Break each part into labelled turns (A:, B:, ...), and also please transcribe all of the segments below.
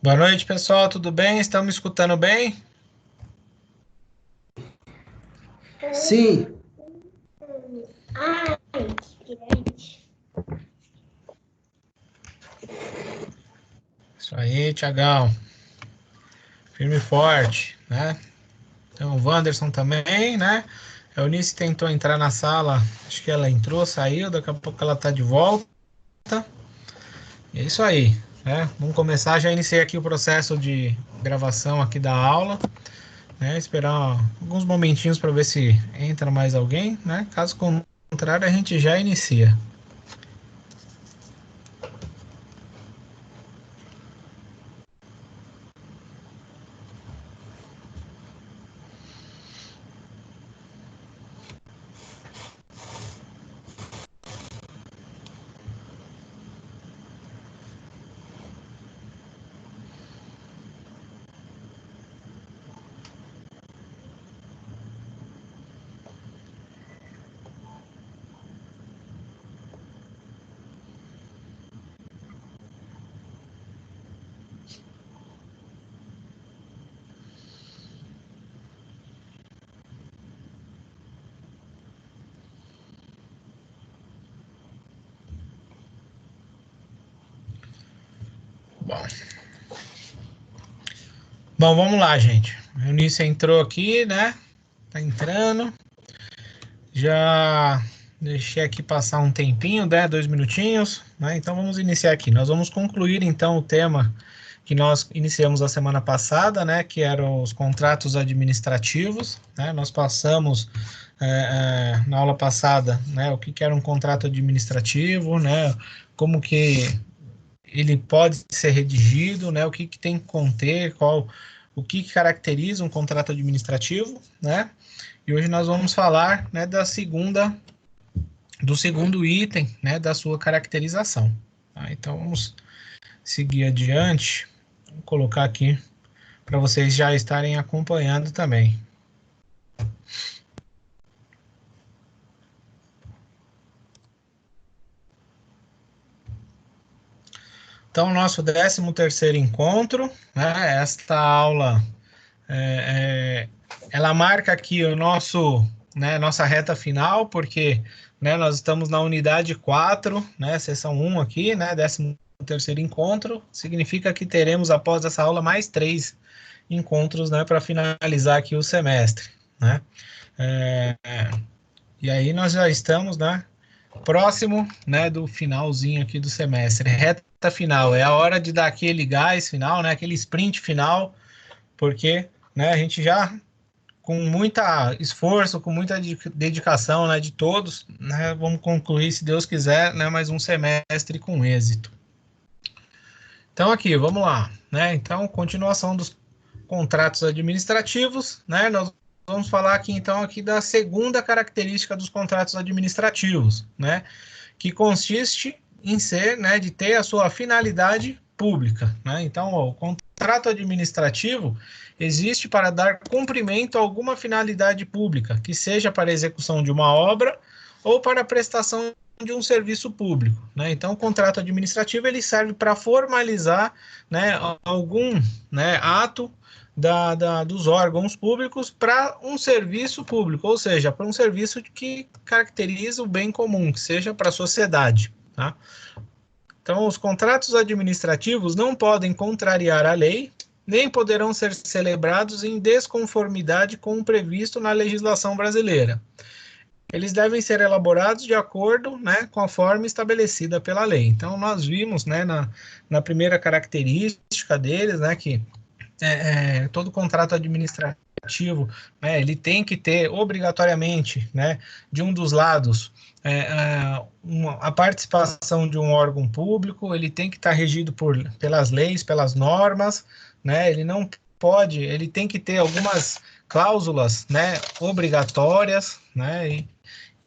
A: Boa noite, pessoal. Tudo bem? Estão me escutando bem?
B: Sim,
A: Isso aí, Tiagão. Firme e forte, né? Então, o Wanderson também, né? A Eunice tentou entrar na sala, acho que ela entrou, saiu, daqui a pouco ela tá de volta. E é isso aí, né? Vamos começar. Já iniciei aqui o processo de gravação aqui da aula, né? Esperar alguns momentinhos para ver se entra mais alguém, né? Caso contrário, a gente já inicia. Bom, Bom, vamos lá, gente. A Eunice entrou aqui, né? Tá entrando. Já deixei aqui passar um tempinho, né? 2 minutinhos, né? Então vamos iniciar aqui. Nós vamos concluir então o tema que nós iniciamos a semana passada, né? Que eram os contratos administrativos, né? Nós passamos na aula passada, né? O que era um contrato administrativo, né? Como que ele pode ser redigido, né? O que tem que conter, o que caracteriza um contrato administrativo, né? E hoje nós vamos falar, né, do segundo item, né, da sua caracterização. Tá? Então vamos seguir adiante. Vou colocar aqui para vocês já estarem acompanhando também. Então, nosso 13º encontro, né, esta aula, ela marca aqui o nossa reta final, porque, né, nós estamos na unidade 4, né, sessão 1 aqui, né, 13º encontro, significa que teremos após essa aula mais 3 encontros, né, para finalizar aqui o semestre, né. E aí nós já estamos, né, próximo, né, do finalzinho aqui do semestre, reta final, é a hora de dar aquele gás final, né, aquele sprint final, porque, né, a gente já com muito esforço, com muita dedicação, né, de todos, né, vamos concluir, se Deus quiser, né, mais um semestre com êxito. Então aqui, vamos lá, né? Então, continuação dos contratos administrativos, né? Nós vamos falar aqui então aqui da segunda característica dos contratos administrativos, né? Que consiste em ser, né, de ter a sua finalidade pública, né? Então, ó, o contrato administrativo existe para dar cumprimento a alguma finalidade pública, que seja para a execução de uma obra ou para a prestação de um serviço público, né? Então, o contrato administrativo ele serve para formalizar, né, algum, né, ato dos órgãos públicos para um serviço público, ou seja, para um serviço que caracteriza o bem comum, que seja para a sociedade, tá? Então, os contratos administrativos não podem contrariar a lei, nem poderão ser celebrados em desconformidade com o previsto na legislação brasileira. Eles devem ser elaborados de acordo, né, com a forma estabelecida pela lei. Então, nós vimos, né, na primeira característica deles, né, que todo contrato administrativo, né, ele tem que ter obrigatoriamente, né, de um dos lados, a participação de um órgão público, ele tem que estar regido pelas leis, pelas normas, né, ele não pode, ele tem que ter algumas cláusulas, né, obrigatórias, né,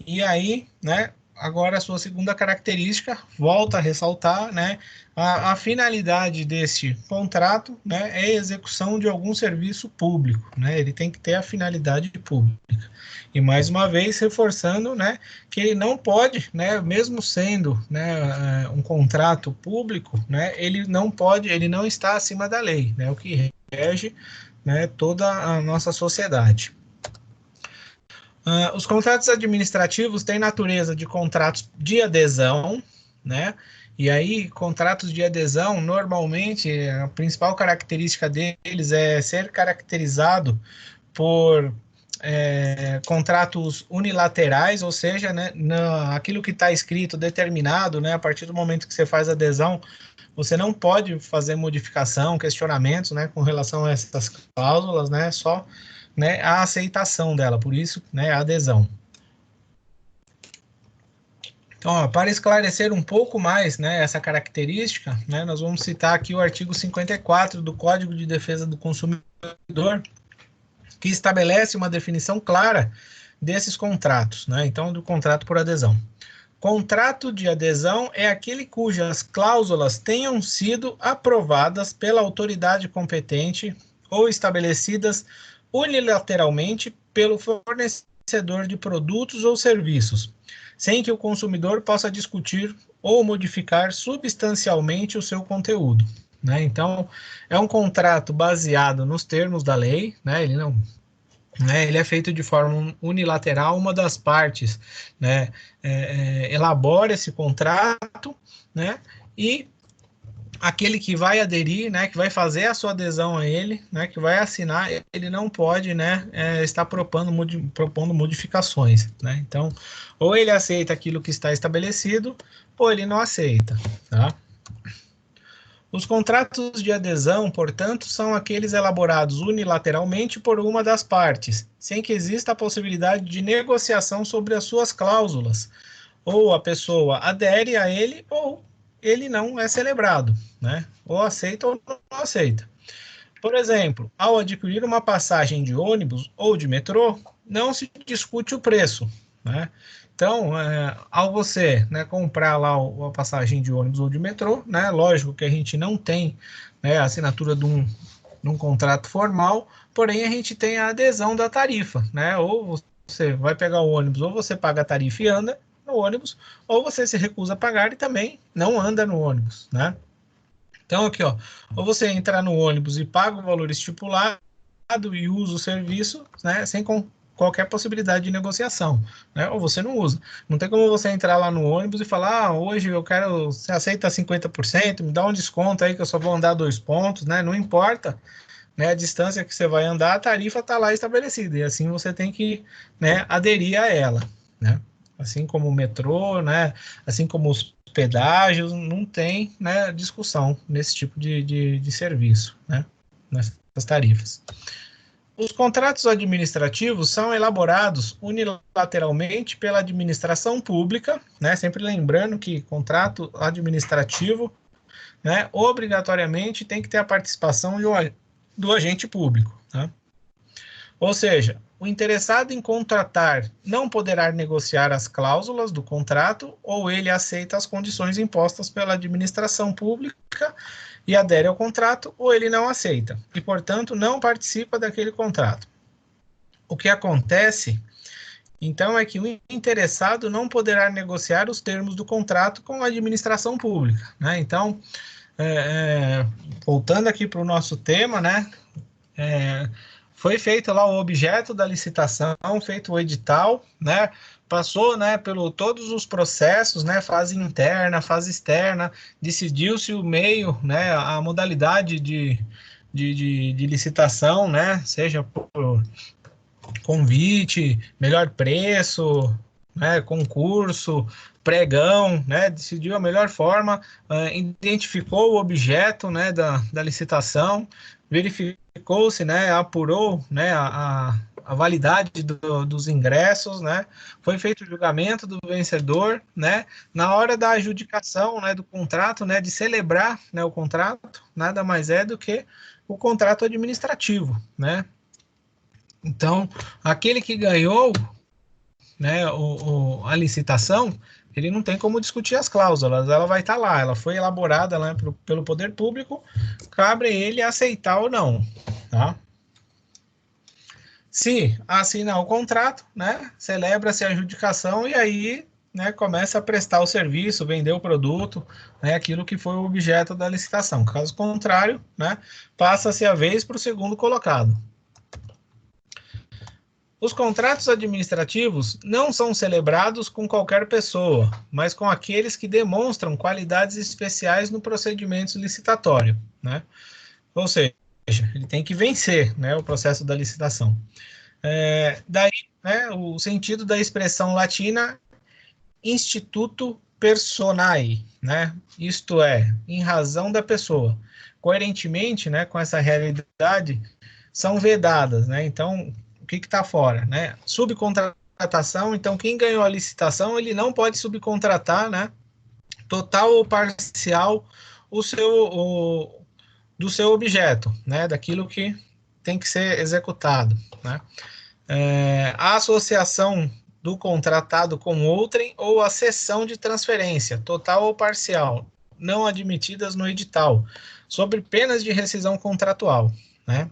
A: e aí, né, agora a sua segunda característica, volta a ressaltar, né, a finalidade desse contrato, né, é a execução de algum serviço público, né, ele tem que ter a finalidade pública. E mais uma vez reforçando, né, que ele não pode, né, mesmo sendo, né, um contrato público, né, ele não está acima da lei, né, o que rege, né, toda a nossa sociedade. Os contratos administrativos têm natureza de contratos de adesão, né? E aí, contratos de adesão, normalmente, a principal característica deles é ser caracterizado por contratos unilaterais, ou seja, né, aquilo que está escrito, determinado, né, a partir do momento que você faz adesão, você não pode fazer modificação, questionamentos, né, com relação a essas cláusulas, né, só, né, a aceitação dela, por isso, né, a adesão. Então, ó, para esclarecer um pouco mais, né, essa característica, né, nós vamos citar aqui o artigo 54 do Código de Defesa do Consumidor, que estabelece uma definição clara desses contratos, né, então, do contrato por adesão. Contrato de adesão é aquele cujas cláusulas tenham sido aprovadas pela autoridade competente ou estabelecidas unilateralmente pelo fornecedor de produtos ou serviços, sem que o consumidor possa discutir ou modificar substancialmente o seu conteúdo, né? Então, é um contrato baseado nos termos da lei, né? Ele é feito de forma unilateral, uma das partes, né, elabora esse contrato, né, e aquele que vai aderir, né, que vai fazer a sua adesão a ele, né, que vai assinar, ele não pode, né, estar propondo modificações, né? Então, ou ele aceita aquilo que está estabelecido, ou ele não aceita, tá? Os contratos de adesão, portanto, são aqueles elaborados unilateralmente por uma das partes, sem que exista a possibilidade de negociação sobre as suas cláusulas. Ou a pessoa adere a ele, ou ele não é celebrado, né? Ou aceita ou não aceita. Por exemplo, ao adquirir uma passagem de ônibus ou de metrô, não se discute o preço, né? Então, ao você, né, comprar lá a passagem de ônibus ou de metrô, né, lógico que a gente não tem, né, a assinatura de um contrato formal, porém a gente tem a adesão da tarifa, né? Ou você vai pegar o ônibus, ou você paga a tarifa e anda no ônibus, ou você se recusa a pagar e também não anda no ônibus, né? Então, aqui, ó, ou você entrar no ônibus e paga o valor estipulado e usa o serviço, né, sem qualquer possibilidade de negociação, né, ou você não usa. Não tem como você entrar lá no ônibus e falar, hoje eu quero, você aceita 50%, me dá um desconto aí que eu só vou andar 2 pontos, né, não importa, né, a distância que você vai andar, a tarifa está lá estabelecida, e assim você tem que, né, aderir a ela, né, assim como o metrô, né, assim como os pedágios, não tem, né, discussão nesse tipo de serviço, né, nessas tarifas. Os contratos administrativos são elaborados unilateralmente pela administração pública, né, sempre lembrando que contrato administrativo, né, obrigatoriamente tem que ter a participação do agente público, tá? Ou seja, o interessado em contratar não poderá negociar as cláusulas do contrato ou ele aceita as condições impostas pela administração pública e adere ao contrato, ou ele não aceita e, portanto, não participa daquele contrato. O que acontece, então, é que o interessado não poderá negociar os termos do contrato com a administração pública, né? Então, voltando aqui para o nosso tema, né? Foi feito lá o objeto da licitação, feito o edital, né? Passou, né, pelo todos os processos, né, fase interna, fase externa, decidiu-se o meio, né, a modalidade de licitação, né, seja por convite, melhor preço, né, concurso, pregão, né, decidiu a melhor forma, identificou o objeto, né, da licitação, verificou-se, né, apurou, né, a validade dos ingressos, né, foi feito o julgamento do vencedor, né, na hora da adjudicação, né, do contrato, né, de celebrar, né, o contrato, nada mais é do que o contrato administrativo, né. Então, aquele que ganhou, né, a licitação ele não tem como discutir as cláusulas, ela vai estar lá, ela foi elaborada, né, pelo poder público, cabe a ele aceitar ou não, tá? Se assina o contrato, né, celebra-se a adjudicação e aí, né, começa a prestar o serviço, vender o produto, né, aquilo que foi o objeto da licitação. Caso contrário, né, passa-se a vez para o segundo colocado. Os contratos administrativos não são celebrados com qualquer pessoa, mas com aqueles que demonstram qualidades especiais no procedimento licitatório, né? Ou seja, ele tem que vencer, né, o processo da licitação. Daí, né, o sentido da expressão latina instituto personae, né? Isto é, em razão da pessoa. Coerentemente, né, com essa realidade, são vedadas, né? Então, o que está fora, né? Subcontratação, então quem ganhou a licitação, ele não pode subcontratar, né? Total ou parcial do seu objeto, né? Daquilo que tem que ser executado, né? A associação do contratado com outrem ou a cessão de transferência, total ou parcial, não admitidas no edital, sob penas de rescisão contratual, né?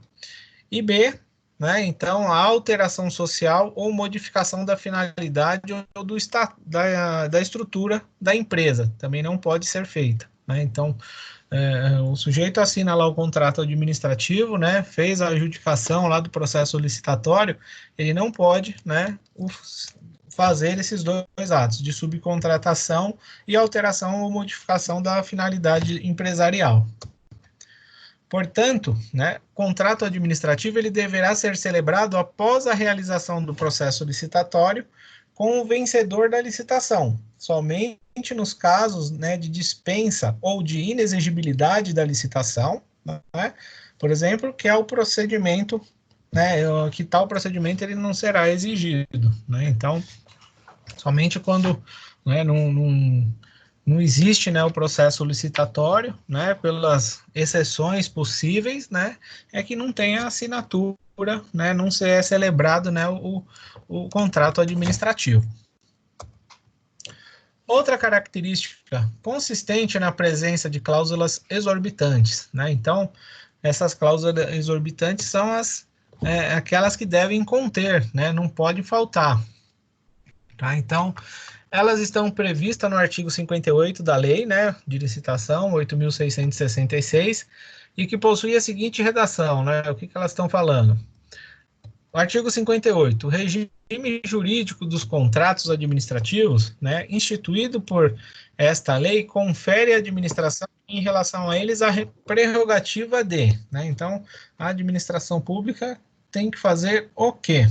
A: E B, né, então, a alteração social ou modificação da finalidade ou da estrutura da empresa, também não pode ser feita, né? Então, o sujeito assina lá o contrato administrativo, né, fez a adjudicação lá do processo licitatório, ele não pode, né, fazer esses dois atos, de subcontratação e alteração ou modificação da finalidade empresarial. Portanto, né, contrato administrativo ele deverá ser celebrado após a realização do processo licitatório com o vencedor da licitação, somente nos casos, né, de dispensa ou de inexigibilidade da licitação, né, por exemplo, que é o procedimento, né, que tal procedimento ele não será exigido, né, então, somente quando, né, não existe, né, o processo licitatório, né, pelas exceções possíveis, né, é que não tem a assinatura, né, não é celebrado, né, o contrato administrativo. Outra característica consistente na presença de cláusulas exorbitantes, né, então, essas cláusulas exorbitantes são aquelas que devem conter, né, não pode faltar, tá, então, elas estão previstas no artigo 58 da lei, né, de licitação, 8.666, e que possui a seguinte redação, né, o que elas estão falando? O artigo 58, o regime jurídico dos contratos administrativos, né, instituído por esta lei, confere à administração em relação a eles a prerrogativa de, né, então, a administração pública tem que fazer o quê?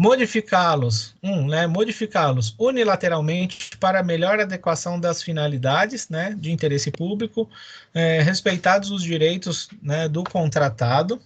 A: Modificá-los, né, modificá-los unilateralmente para melhor adequação das finalidades, né, de interesse público, respeitados os direitos, né, do contratado.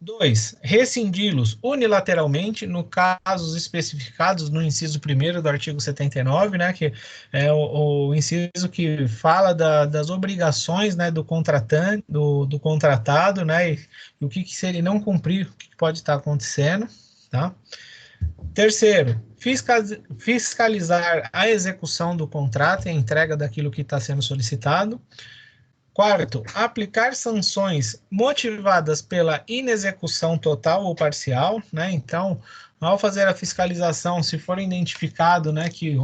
A: 2. Rescindi-los unilateralmente no casos especificados no inciso 1º do artigo 79, né, que é o inciso que fala das obrigações, né, do contratante, do contratado, né, e o que se ele não cumprir, o que pode estar acontecendo, tá? Terceiro, fiscalizar a execução do contrato e a entrega daquilo que está sendo solicitado. Quarto, aplicar sanções motivadas pela inexecução total ou parcial, né? Então, ao fazer a fiscalização, se for identificado, né, que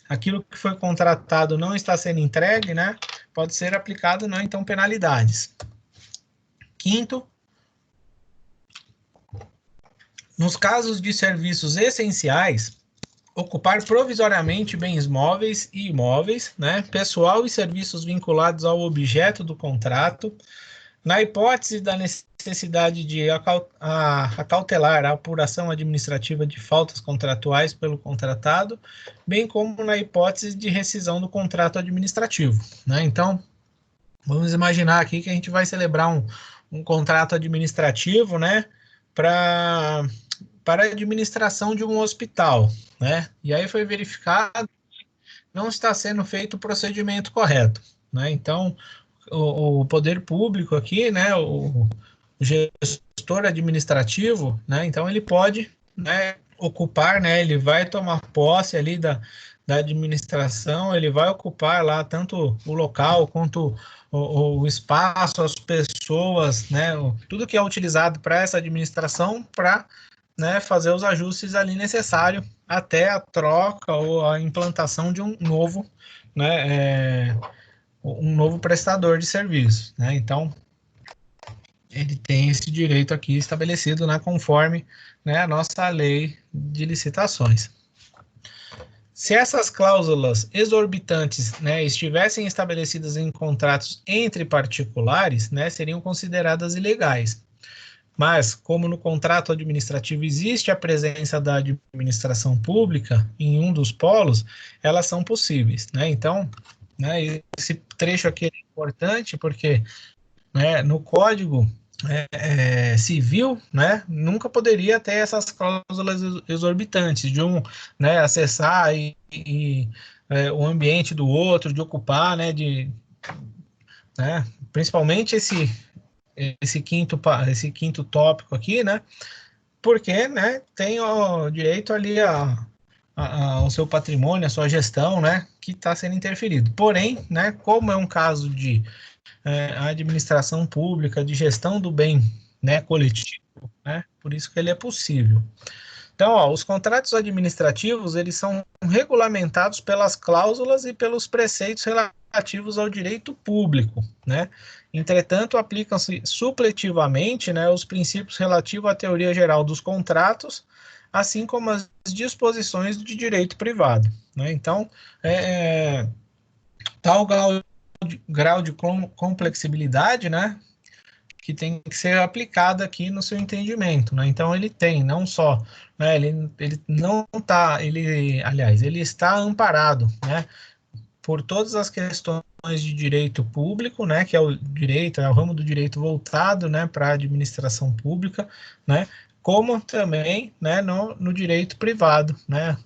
A: aquilo que foi contratado não está sendo entregue, né, pode ser aplicado, né, então, penalidades. Quinto, nos casos de serviços essenciais, ocupar provisoriamente bens móveis e imóveis, né, pessoal e serviços vinculados ao objeto do contrato, na hipótese da necessidade de acautelar a apuração administrativa de faltas contratuais pelo contratado, bem como na hipótese de rescisão do contrato administrativo, né? Então, vamos imaginar aqui que a gente vai celebrar um contrato administrativo, né, para a administração de um hospital, né? E aí foi verificado que não está sendo feito o procedimento correto, né? Então, o poder público aqui, né, o gestor administrativo, né, então ele pode, né, ocupar, né, ele vai tomar posse ali da administração, ele vai ocupar lá tanto o local quanto o espaço, as pessoas, né, tudo que é utilizado para essa administração, para, né, fazer os ajustes ali necessários até a troca ou a implantação de um novo, né, um novo prestador de serviço, né? Então, ele tem esse direito aqui estabelecido, né, conforme, né, a nossa lei de licitações. Se essas cláusulas exorbitantes, né, estivessem estabelecidas em contratos entre particulares, né, seriam consideradas ilegais. Mas, como no contrato administrativo existe a presença da administração pública em um dos polos, elas são possíveis, né? Então, né, esse trecho aqui é importante porque, né, no Código Civil, né, nunca poderia ter essas cláusulas exorbitantes de um, né, acessar o ambiente do outro, de ocupar, né, né, principalmente esse quinto tópico aqui, né, porque, né, tem o direito ali ao seu patrimônio, à sua gestão, né, que está sendo interferido. Porém, né, como é um caso de administração pública, de gestão do bem, né, coletivo, né, por isso que ele é possível. Então, ó, os contratos administrativos, eles são regulamentados pelas cláusulas e pelos preceitos relativos ao direito público, né? Entretanto, aplicam-se supletivamente, né, os princípios relativos à teoria geral dos contratos, assim como as disposições de direito privado, né? Então, tal grau de complexibilidade, né, que tem que ser aplicada aqui no seu entendimento, né? Então ele tem não só, né, ele não está, aliás, ele está amparado, né, por todas as questões de direito público, né, que é o ramo do direito voltado, né, para a administração pública, né, como também, né, no direito privado, né,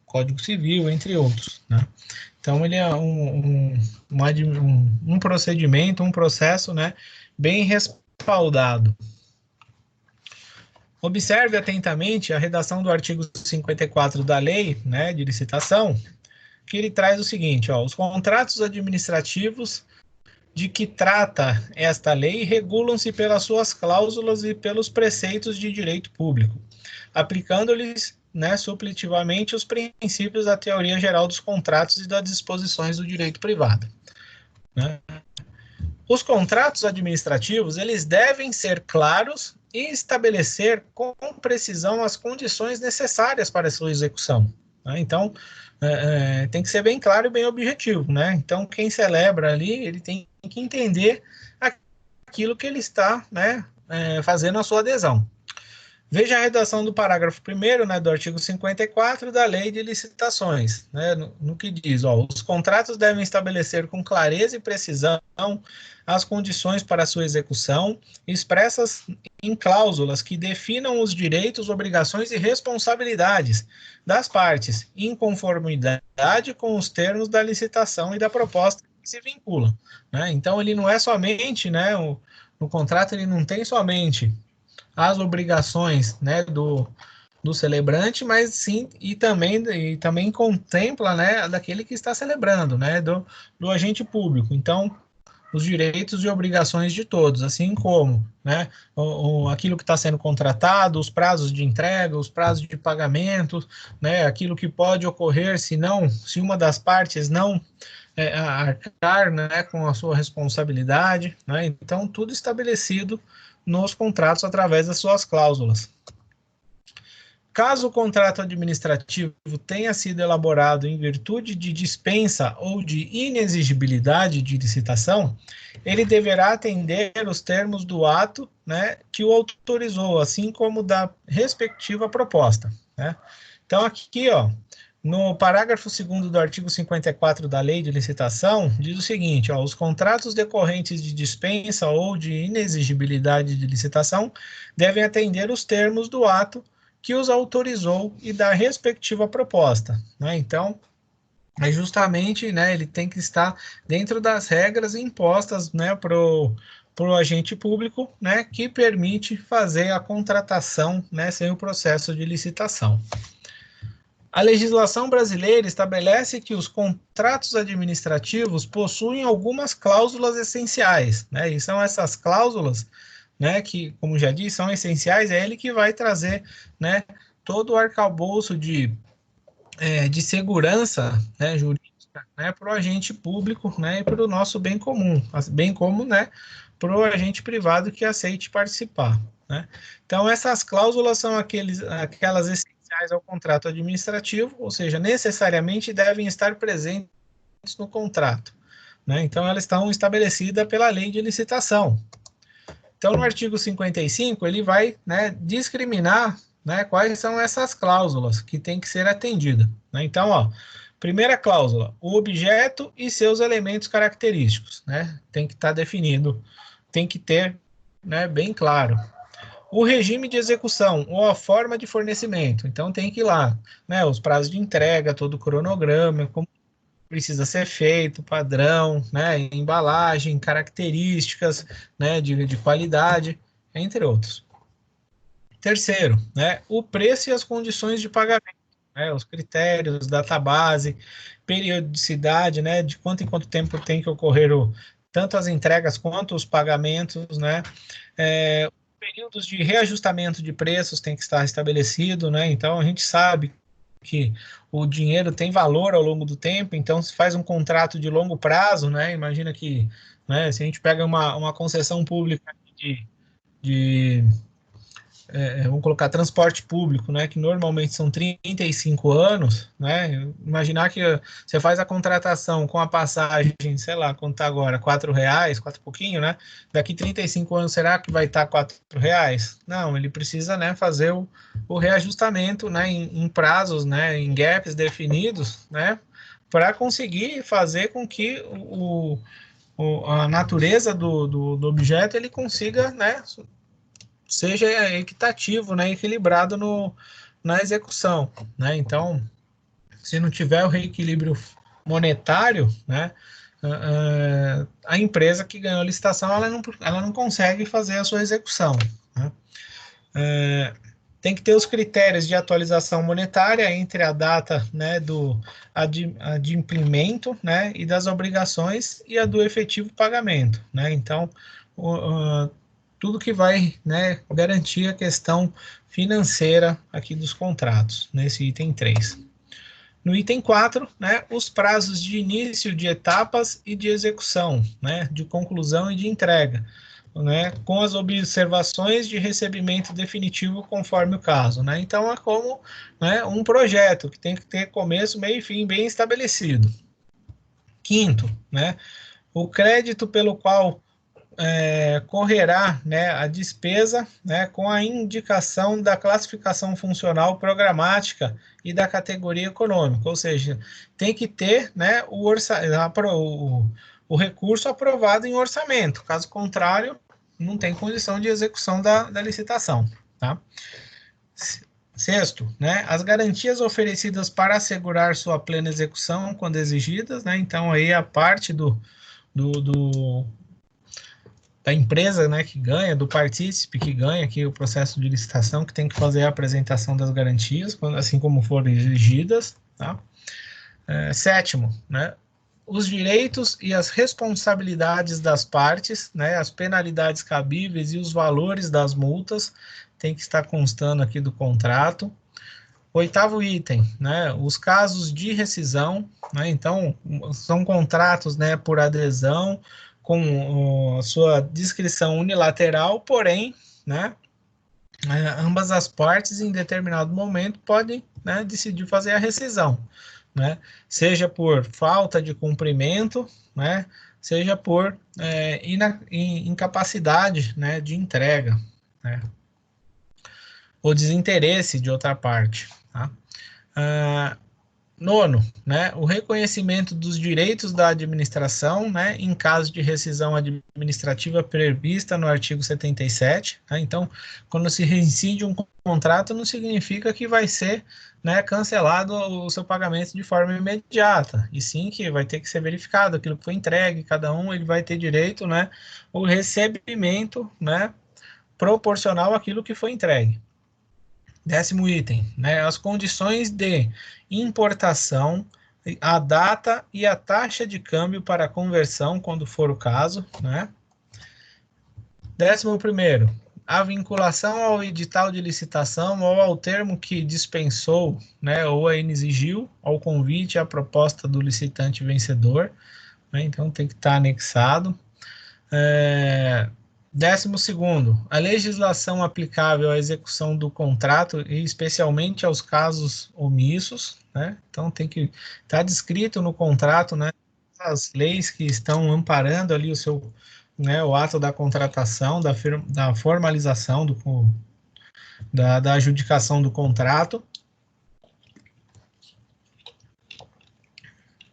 A: Código Civil, entre outros, né. Então ele é um procedimento, um processo, né, bem respaldado. Observe atentamente a redação do artigo 54 da lei, né, de licitação, que ele traz o seguinte, ó, os contratos administrativos de que trata esta lei regulam-se pelas suas cláusulas e pelos preceitos de direito público, aplicando-lhes, né, supletivamente os princípios da teoria geral dos contratos e das disposições do direito privado, né? Os contratos administrativos, eles devem ser claros e estabelecer com precisão as condições necessárias para a sua execução, né? Então, tem que ser bem claro e bem objetivo, né? Então, quem celebra ali, ele tem que entender aquilo que ele está, né, fazendo a sua adesão. Veja a redação do parágrafo 1º, né, do artigo 54 da Lei de Licitações, né, no que diz, ó, os contratos devem estabelecer com clareza e precisão as condições para sua execução, expressas em cláusulas que definam os direitos, obrigações e responsabilidades das partes, em conformidade com os termos da licitação e da proposta que se vinculam, né? Então, ele não é somente, né, o contrato ele não tem somente as obrigações, né, do celebrante, mas sim, e também contempla, né, daquele que está celebrando, né, do agente público. Então, os direitos e obrigações de todos, assim como, né, aquilo que está sendo contratado, os prazos de entrega, os prazos de pagamento, né, aquilo que pode ocorrer se uma das partes não arcar, né, com a sua responsabilidade, né, então tudo estabelecido nos contratos através das suas cláusulas. Caso o contrato administrativo tenha sido elaborado em virtude de dispensa ou de inexigibilidade de licitação, ele deverá atender os termos do ato, né, que o autorizou, assim como da respectiva proposta, né? Então, aqui, ó, no parágrafo 2º do artigo 54 da Lei de Licitação, diz o seguinte, ó, os contratos decorrentes de dispensa ou de inexigibilidade de licitação devem atender os termos do ato que os autorizou e da respectiva proposta, né? Então, é justamente, né, ele tem que estar dentro das regras impostas, né, para o agente público, né, que permite fazer a contratação, né, sem o processo de licitação. A legislação brasileira estabelece que os contratos administrativos possuem algumas cláusulas essenciais, né, e são essas cláusulas, né, que, como já disse, são essenciais, é ele que vai trazer, né, todo o arcabouço de segurança, né, jurídica, né, para o agente público, né, e para o nosso bem comum, bem como, né, para o agente privado que aceite participar, né. Então, essas cláusulas são aquelas essenciais ao contrato administrativo, ou seja, necessariamente devem estar presentes no contrato, né. Então, elas estão estabelecidas pela lei de licitação. Então, no artigo 55, ele vai, né, discriminar, né, quais são essas cláusulas que tem que ser atendida, né? Então, ó, primeira cláusula, o objeto e seus elementos característicos, né? Tem que estar definido, tem que ter, né, bem claro. O regime de execução ou a forma de fornecimento, então tem que ir lá, né, os prazos de entrega, todo o cronograma, como precisa ser feito, padrão, né, embalagem, características, né, de qualidade, entre outros. Terceiro, né, o preço e as condições de pagamento, né, os critérios, database, periodicidade, né, de quanto em quanto tempo tem que ocorrer tanto as entregas quanto os pagamentos, né, períodos de reajustamento de preços tem que estar estabelecido, né, então a gente sabe que o dinheiro tem valor ao longo do tempo, então se faz um contrato de longo prazo, né, imagina que, né, se a gente pega uma concessão pública de vamos colocar transporte público, né, que normalmente são 35 anos, né, imaginar que você faz a contratação com a passagem, sei lá, quanto está agora, R$4, 4 e pouquinho, né, daqui 35 anos, será que vai estar R$4? Não, ele precisa, né, fazer o reajustamento, né, em prazos, né, em gaps definidos, né, para conseguir fazer com que a natureza do objeto ele consiga, né, seja equitativo, né, equilibrado na execução, né? Então, se não tiver o reequilíbrio monetário, né, a empresa que ganhou a licitação ela não consegue fazer a sua execução, né? Tem que ter os critérios de atualização monetária entre a data, né, do adimplemento, né, e das obrigações e a do efetivo pagamento, né? Então, tudo que vai, né, garantir a questão financeira aqui dos contratos, nesse item 3. No item 4, né, os prazos de início de etapas e de execução, né, de conclusão e de entrega, né, com as observações de recebimento definitivo conforme o caso, né? Então é como, né, um projeto que tem que ter começo, meio e fim bem estabelecido. Quinto, né, o crédito pelo qual correrá, né, a despesa, né, com a indicação da classificação funcional programática e da categoria econômica, ou seja, tem que ter, né, o recurso aprovado em orçamento, caso contrário, não tem condição de execução da licitação, tá? Sexto, né, as garantias oferecidas para assegurar sua plena execução quando exigidas, né, então aí a parte da empresa, né, que ganha, do partícipe que ganha aqui o processo de licitação, que tem que fazer a apresentação das garantias, assim como forem exigidas, tá? Sétimo, né, os direitos e as responsabilidades das partes, né, as penalidades cabíveis e os valores das multas tem que estar constando aqui do contrato. Oitavo item, né, os casos de rescisão, né, então são contratos, né, por adesão, com a sua descrição unilateral, porém, né, ambas as partes em determinado momento podem, né, decidir fazer a rescisão, né, seja por falta de cumprimento, né, seja por incapacidade, né, de entrega, né, ou desinteresse de outra parte, tá? Nono, né, o reconhecimento dos direitos da administração, né, em caso de rescisão administrativa prevista no artigo 77. Né, então, quando se reincide um contrato, não significa que vai ser, né, cancelado o seu pagamento de forma imediata, e sim que vai ter que ser verificado aquilo que foi entregue, cada um ele vai ter direito, né, o recebimento, né, proporcional àquilo que foi entregue. 10º item, né, as condições de importação, a data e a taxa de câmbio para conversão, quando for o caso, né. 11º, a vinculação ao edital de licitação ou ao termo que dispensou, né, ou a exigiu, ao convite à proposta do licitante vencedor, né, então tem que estar anexado. 12º, a legislação aplicável à execução do contrato e especialmente aos casos omissos, né? Então tem que estar descrito no contrato, né, as leis que estão amparando ali o seu, né, o ato da contratação, da formalização da adjudicação do contrato.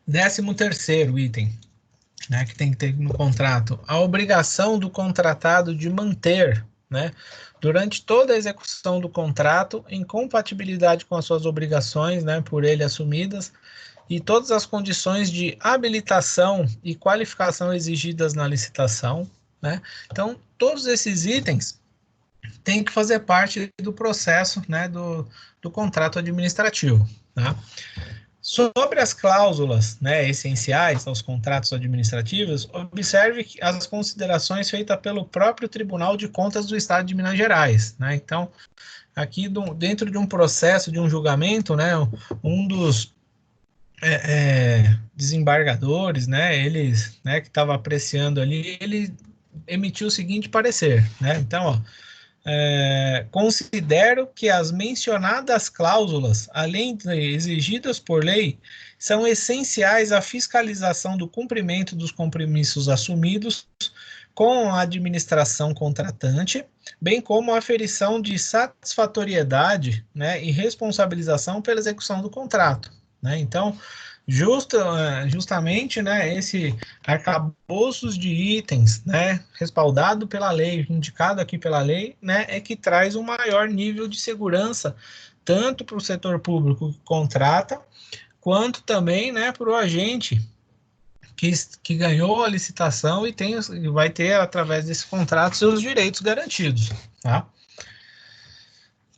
A: 13º item, né, que tem que ter no contrato, a obrigação do contratado de manter, né, durante toda a execução do contrato, em compatibilidade com as suas obrigações, né, por ele assumidas, e todas as condições de habilitação e qualificação exigidas na licitação, né. Então, todos esses itens têm que fazer parte do processo, né, do contrato administrativo, tá? Sobre as cláusulas, né, essenciais aos contratos administrativos, observe as considerações feitas pelo próprio Tribunal de Contas do Estado de Minas Gerais. Né? Então, aqui dentro de um processo, de um julgamento, né, um dos desembargadores, né, eles, né, que estava apreciando ali, ele emitiu o seguinte parecer. Né? Então, ó, considero que as mencionadas cláusulas, além de exigidas por lei, são essenciais à fiscalização do cumprimento dos compromissos assumidos com a administração contratante, bem como a aferição de satisfatoriedade, né, e responsabilização pela execução do contrato. Né? Então, justamente, né, esse arcabouços de itens, né, respaldado pela lei, indicado aqui pela lei, né, é que traz um maior nível de segurança, tanto para o setor público que contrata, quanto também, né, para o agente que ganhou a licitação e vai ter, através desse contrato, seus direitos garantidos. Tá?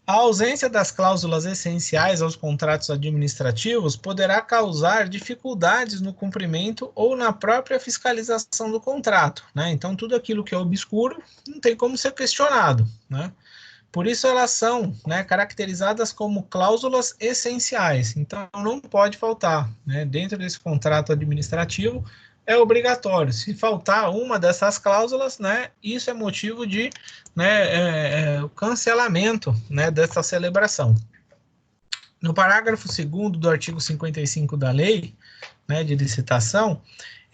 A: A ausência das cláusulas essenciais aos contratos administrativos poderá causar dificuldades no cumprimento ou na própria fiscalização do contrato. Né? Então, tudo aquilo que é obscuro não tem como ser questionado. Né? Por isso, elas são, né, caracterizadas como cláusulas essenciais. Então, não pode faltar. Né? Dentro desse contrato administrativo, é obrigatório. Se faltar uma dessas cláusulas, né, isso é motivo de, né, cancelamento, né, dessa celebração. No parágrafo 2º do artigo 55 da lei, né, de licitação,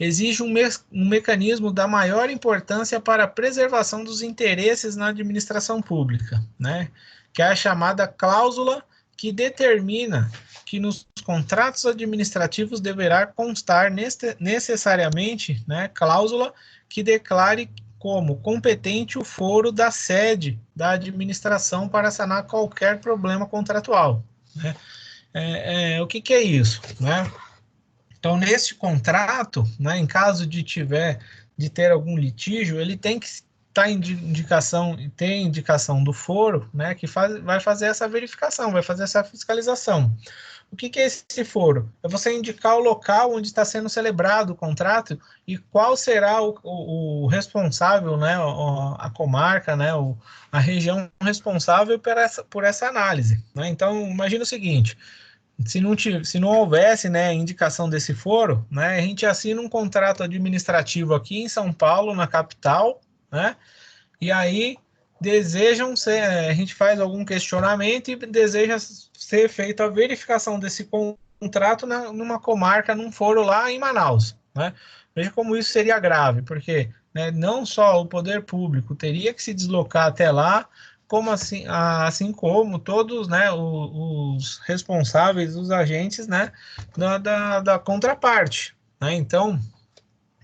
A: exige um mecanismo da maior importância para a preservação dos interesses na administração pública, né, que é a chamada cláusula que determina que nos contratos administrativos deverá constar necessariamente, né, cláusula que declare como competente o foro da sede da administração para sanar qualquer problema contratual. Né? O que é isso? Né? Então, nesse contrato, né, em caso de ter algum litígio, ele tem que estar tem indicação do foro, né, que vai fazer essa verificação, vai fazer essa fiscalização. O que é esse foro? É você indicar o local onde está sendo celebrado o contrato e qual será o responsável, né, a comarca, né, a região responsável por essa análise. Né? Então, imagina o seguinte: se não houvesse, né, indicação desse foro, né, a gente assina um contrato administrativo aqui em São Paulo, na capital, né, e aí a gente faz algum questionamento e deseja ser feita a verificação desse contrato numa comarca, num foro lá em Manaus. Né? Veja como isso seria grave, porque, né, não só o poder público teria que se deslocar até lá, como assim como todos, né, os responsáveis, os agentes, né, da contraparte, né? Então,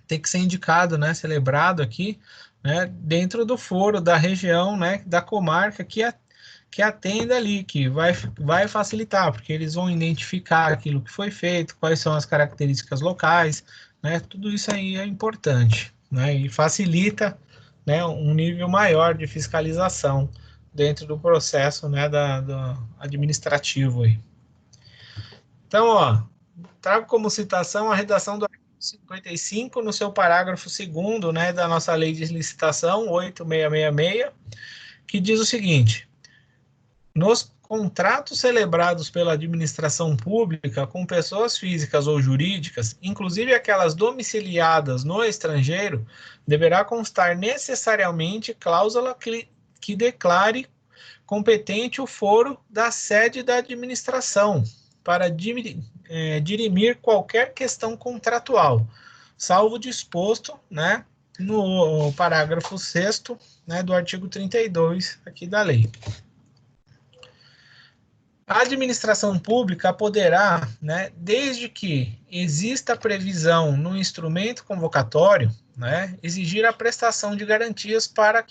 A: tem que ser indicado, né, celebrado aqui, né, dentro do foro da região, né, da comarca que atenda ali, que vai facilitar, porque eles vão identificar aquilo que foi feito, quais são as características locais, né, tudo isso aí é importante, né, e facilita, né, um nível maior de fiscalização dentro do processo, né, do administrativo aí. Então, ó, trago como citação a redação do artigo 55, no seu parágrafo 2º, né, da nossa lei de licitação 8666, que diz o seguinte: nos contratos celebrados pela administração pública com pessoas físicas ou jurídicas, inclusive aquelas domiciliadas no estrangeiro, deverá constar necessariamente cláusula que declare competente o foro da sede da administração para dirimir qualquer questão contratual, salvo disposto, né, no parágrafo 6º, né, do artigo 32 aqui da lei. A administração pública poderá, né, desde que exista previsão no instrumento convocatório, né, exigir a prestação de garantias para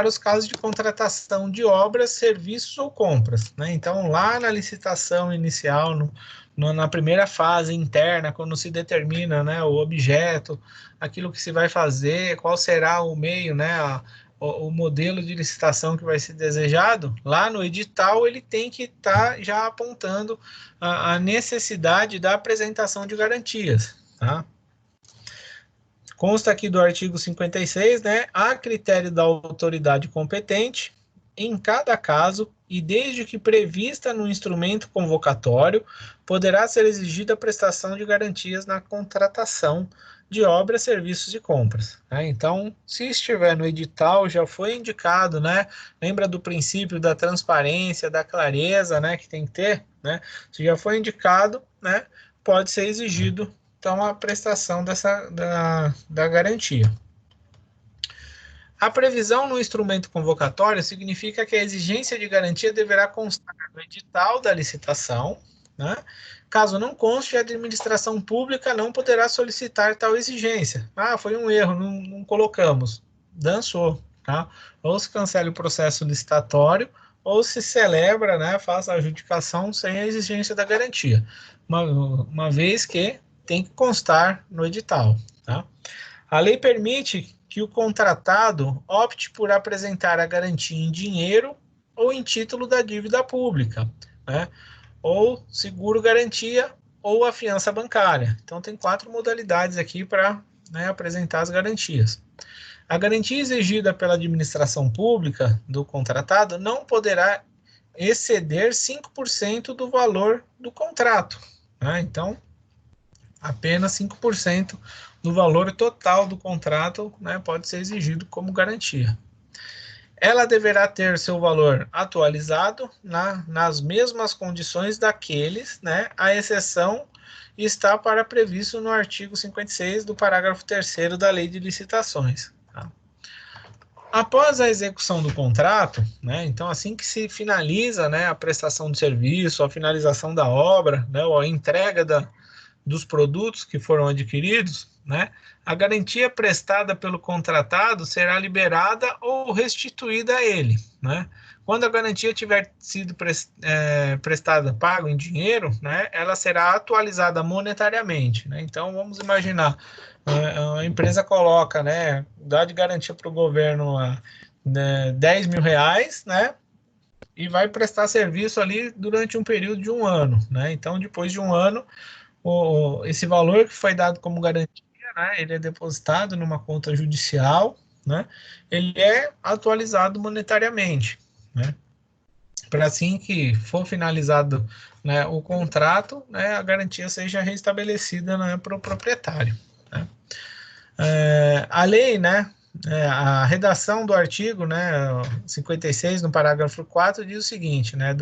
A: os casos de contratação de obras, serviços ou compras, né? Então, lá na licitação inicial, na primeira fase interna, quando se determina, né, o objeto, aquilo que se vai fazer, qual será o meio, né, o modelo de licitação que vai ser desejado, lá no edital ele tem que estar já apontando a necessidade da apresentação de garantias, tá? Consta aqui do artigo 56, né, a critério da autoridade competente, em cada caso, e desde que prevista no instrumento convocatório, poderá ser exigida a prestação de garantias na contratação de obras, serviços e compras, né? Então, se estiver no edital, já foi indicado, né? Lembra do princípio da transparência, da clareza, né? Que tem que ter, né? Se já foi indicado, né? Pode ser exigido, então, a prestação da garantia. A previsão no instrumento convocatório significa que a exigência de garantia deverá constar no edital da licitação, né? Caso não conste, a administração pública não poderá solicitar tal exigência. Ah, foi um erro, não colocamos. Dançou, tá? Ou se cancela o processo licitatório, ou se celebra, né, faça a adjudicação sem a exigência da garantia. Uma vez que tem que constar no edital, tá? A lei permite que o contratado opte por apresentar a garantia em dinheiro ou em título da dívida pública, né? Ou seguro-garantia ou a fiança bancária. Então, tem 4 modalidades aqui para, né, apresentar as garantias. A garantia exigida pela administração pública do contratado não poderá exceder 5% do valor do contrato, né? Então, apenas 5% do valor total do contrato, né, pode ser exigido como garantia. Ela deverá ter seu valor atualizado nas mesmas condições daqueles, né, a exceção está para previsto no artigo 56 do parágrafo 3º da Lei de Licitações. Tá? Após a execução do contrato, né, então assim que se finaliza, né, a prestação de serviço, a finalização da obra, né, ou a entrega dos produtos que foram adquiridos, né, a garantia prestada pelo contratado será liberada ou restituída a ele, né? Quando a garantia tiver sido prestada, pago em dinheiro, né, ela será atualizada monetariamente, né? Então, vamos imaginar, a empresa coloca, né, dá de garantia para o governo né, 10 mil reais, né, e vai prestar serviço ali durante um período de um ano, né? Então, depois de um ano, esse valor que foi dado como garantia, né, ele é depositado numa conta judicial, né, ele é atualizado monetariamente, né, para assim que for finalizado, né, o contrato, né, a garantia seja restabelecida, né, para o proprietário, né. A lei, né, a redação do artigo, né, 56, no parágrafo 4, diz o seguinte, né,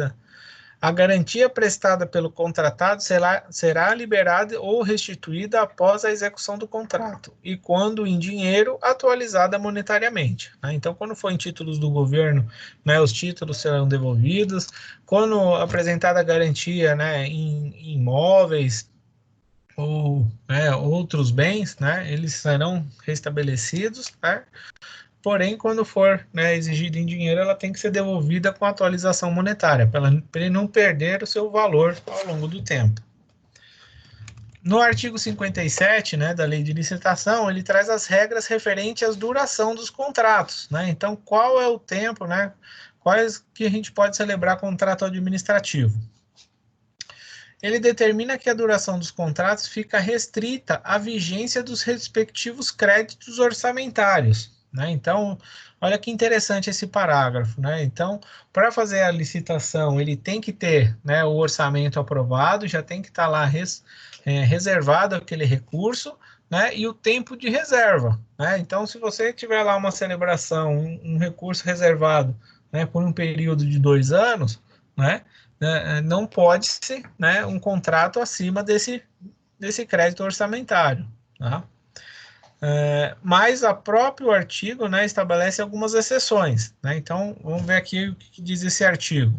A: a garantia prestada pelo contratado será liberada ou restituída após a execução do contrato, e quando em dinheiro, atualizada monetariamente. Né? Então, quando for em títulos do governo, né, os títulos serão devolvidos. Quando apresentada a garantia, né, em imóveis ou, né, outros bens, né, eles serão restabelecidos, né? Porém, quando for, né, exigido em dinheiro, ela tem que ser devolvida com atualização monetária, para ele não perder o seu valor ao longo do tempo. No artigo 57, né, da Lei de Licitação, ele traz as regras referentes à duração dos contratos. Né? Então, qual é o tempo, né, quais que a gente pode celebrar contrato administrativo? Ele determina que a duração dos contratos fica restrita à vigência dos respectivos créditos orçamentários. Né? Então, olha que interessante esse parágrafo. Né? Então, para fazer a licitação, ele tem que ter, né, o orçamento aprovado, já tem que estar lá reservado aquele recurso, né, e o tempo de reserva. Né? Então, se você tiver lá uma celebração, um recurso reservado, né, por um período de 2 anos, né, não pode ser, né, um contrato acima desse crédito orçamentário. Tá? Mas o próprio artigo, né, estabelece algumas exceções. Né? Então, vamos ver aqui o que diz esse artigo.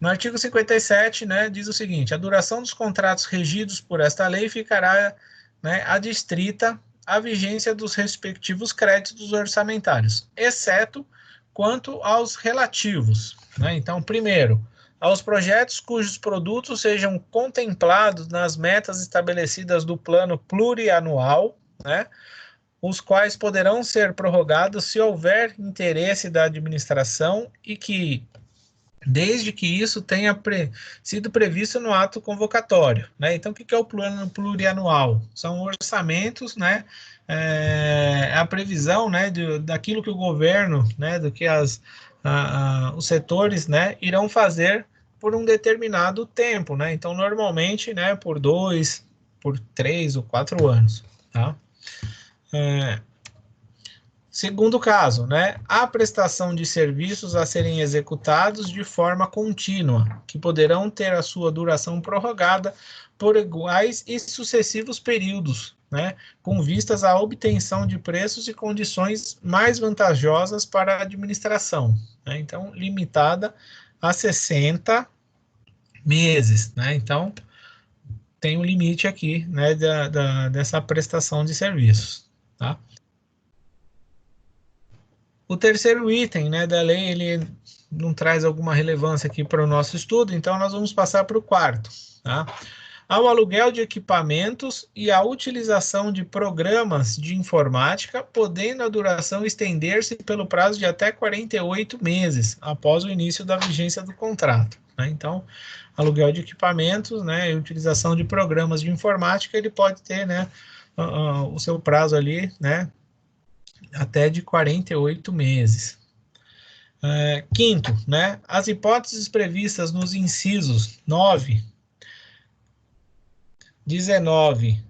A: No artigo 57, né, diz o seguinte: a duração dos contratos regidos por esta lei ficará, né, adstrita à vigência dos respectivos créditos orçamentários, exceto quanto aos relativos. Né? Então, primeiro, aos projetos cujos produtos sejam contemplados nas metas estabelecidas do plano plurianual, né, os quais poderão ser prorrogados se houver interesse da administração e que, desde que isso tenha sido previsto no ato convocatório. Né? Então, o que é o plano plurianual? São orçamentos, né? A previsão, né, daquilo que o governo, né, do que os setores, né, irão fazer por um determinado tempo. Né? Então, normalmente, né, por 2, por 3 ou 4 anos. Tá? Segundo caso, né, a prestação de serviços a serem executados de forma contínua, que poderão ter a sua duração prorrogada por iguais e sucessivos períodos, né, com vistas à obtenção de preços e condições mais vantajosas para a administração. Né, então, limitada a 60 meses. Né, então, tem um limite aqui, né, dessa prestação de serviços. Tá? O terceiro item, né, da lei, ele não traz alguma relevância aqui para o nosso estudo, então nós vamos passar para o quarto. Tá? Ao aluguel de equipamentos e à utilização de programas de informática, podendo a duração estender-se pelo prazo de até 48 meses, após o início da vigência do contrato. Né? Então, aluguel de equipamentos, né, e utilização de programas de informática, ele pode ter, né, o seu prazo ali, né, até de 48 meses. Quinto, né, as hipóteses previstas nos incisos 9, 19,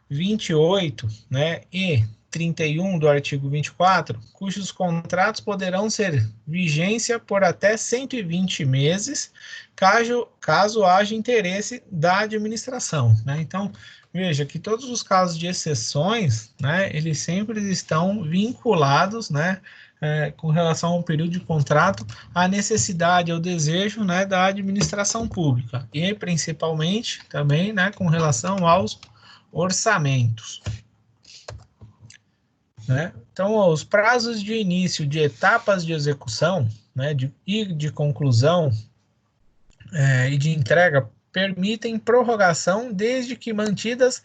A: 28, né, e 31 do artigo 24, cujos contratos poderão ser vigência por até 120 meses, caso haja interesse da administração. Né? Então, veja que todos os casos de exceções, né, eles sempre estão vinculados, né, com relação ao período de contrato, à necessidade, ao desejo, né, da administração pública e principalmente também, né, com relação aos orçamentos. Né? Então, os prazos de início de etapas de execução, né, e de conclusão e de entrega permitem prorrogação desde que mantidas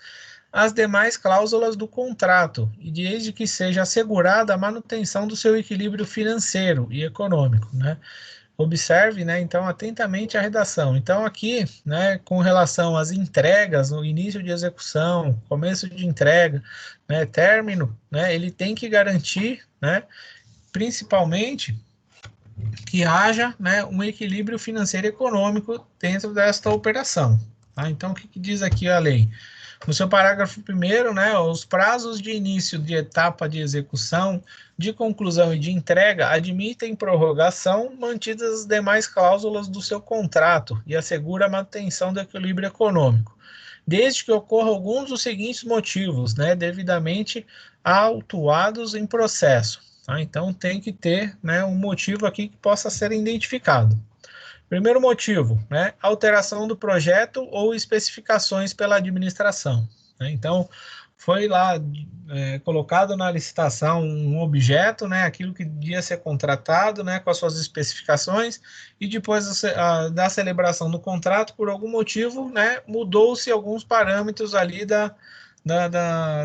A: as demais cláusulas do contrato e desde que seja assegurada a manutenção do seu equilíbrio financeiro e econômico. Né? Observe, né, então, atentamente a redação. Então, aqui, né, com relação às entregas, no início de execução, começo de entrega, né, término, né, ele tem que garantir, né, principalmente, que haja, né, um equilíbrio financeiro e econômico dentro desta operação. Tá? Então, o que diz aqui a lei? No seu parágrafo 1º, né, os prazos de início de etapa de execução, de conclusão e de entrega admitem prorrogação, mantidas as demais cláusulas do seu contrato e assegura a manutenção do equilíbrio econômico, desde que ocorra alguns dos seguintes motivos, né, devidamente autuados em processo. Tá? Então, tem que ter, né, um motivo aqui que possa ser identificado. Primeiro motivo, né, alteração do projeto ou especificações pela administração. Né? Então, foi lá colocado na licitação um objeto, né, aquilo que ia ser contratado, né, com as suas especificações, e depois da celebração do contrato, por algum motivo, né, mudou-se alguns parâmetros ali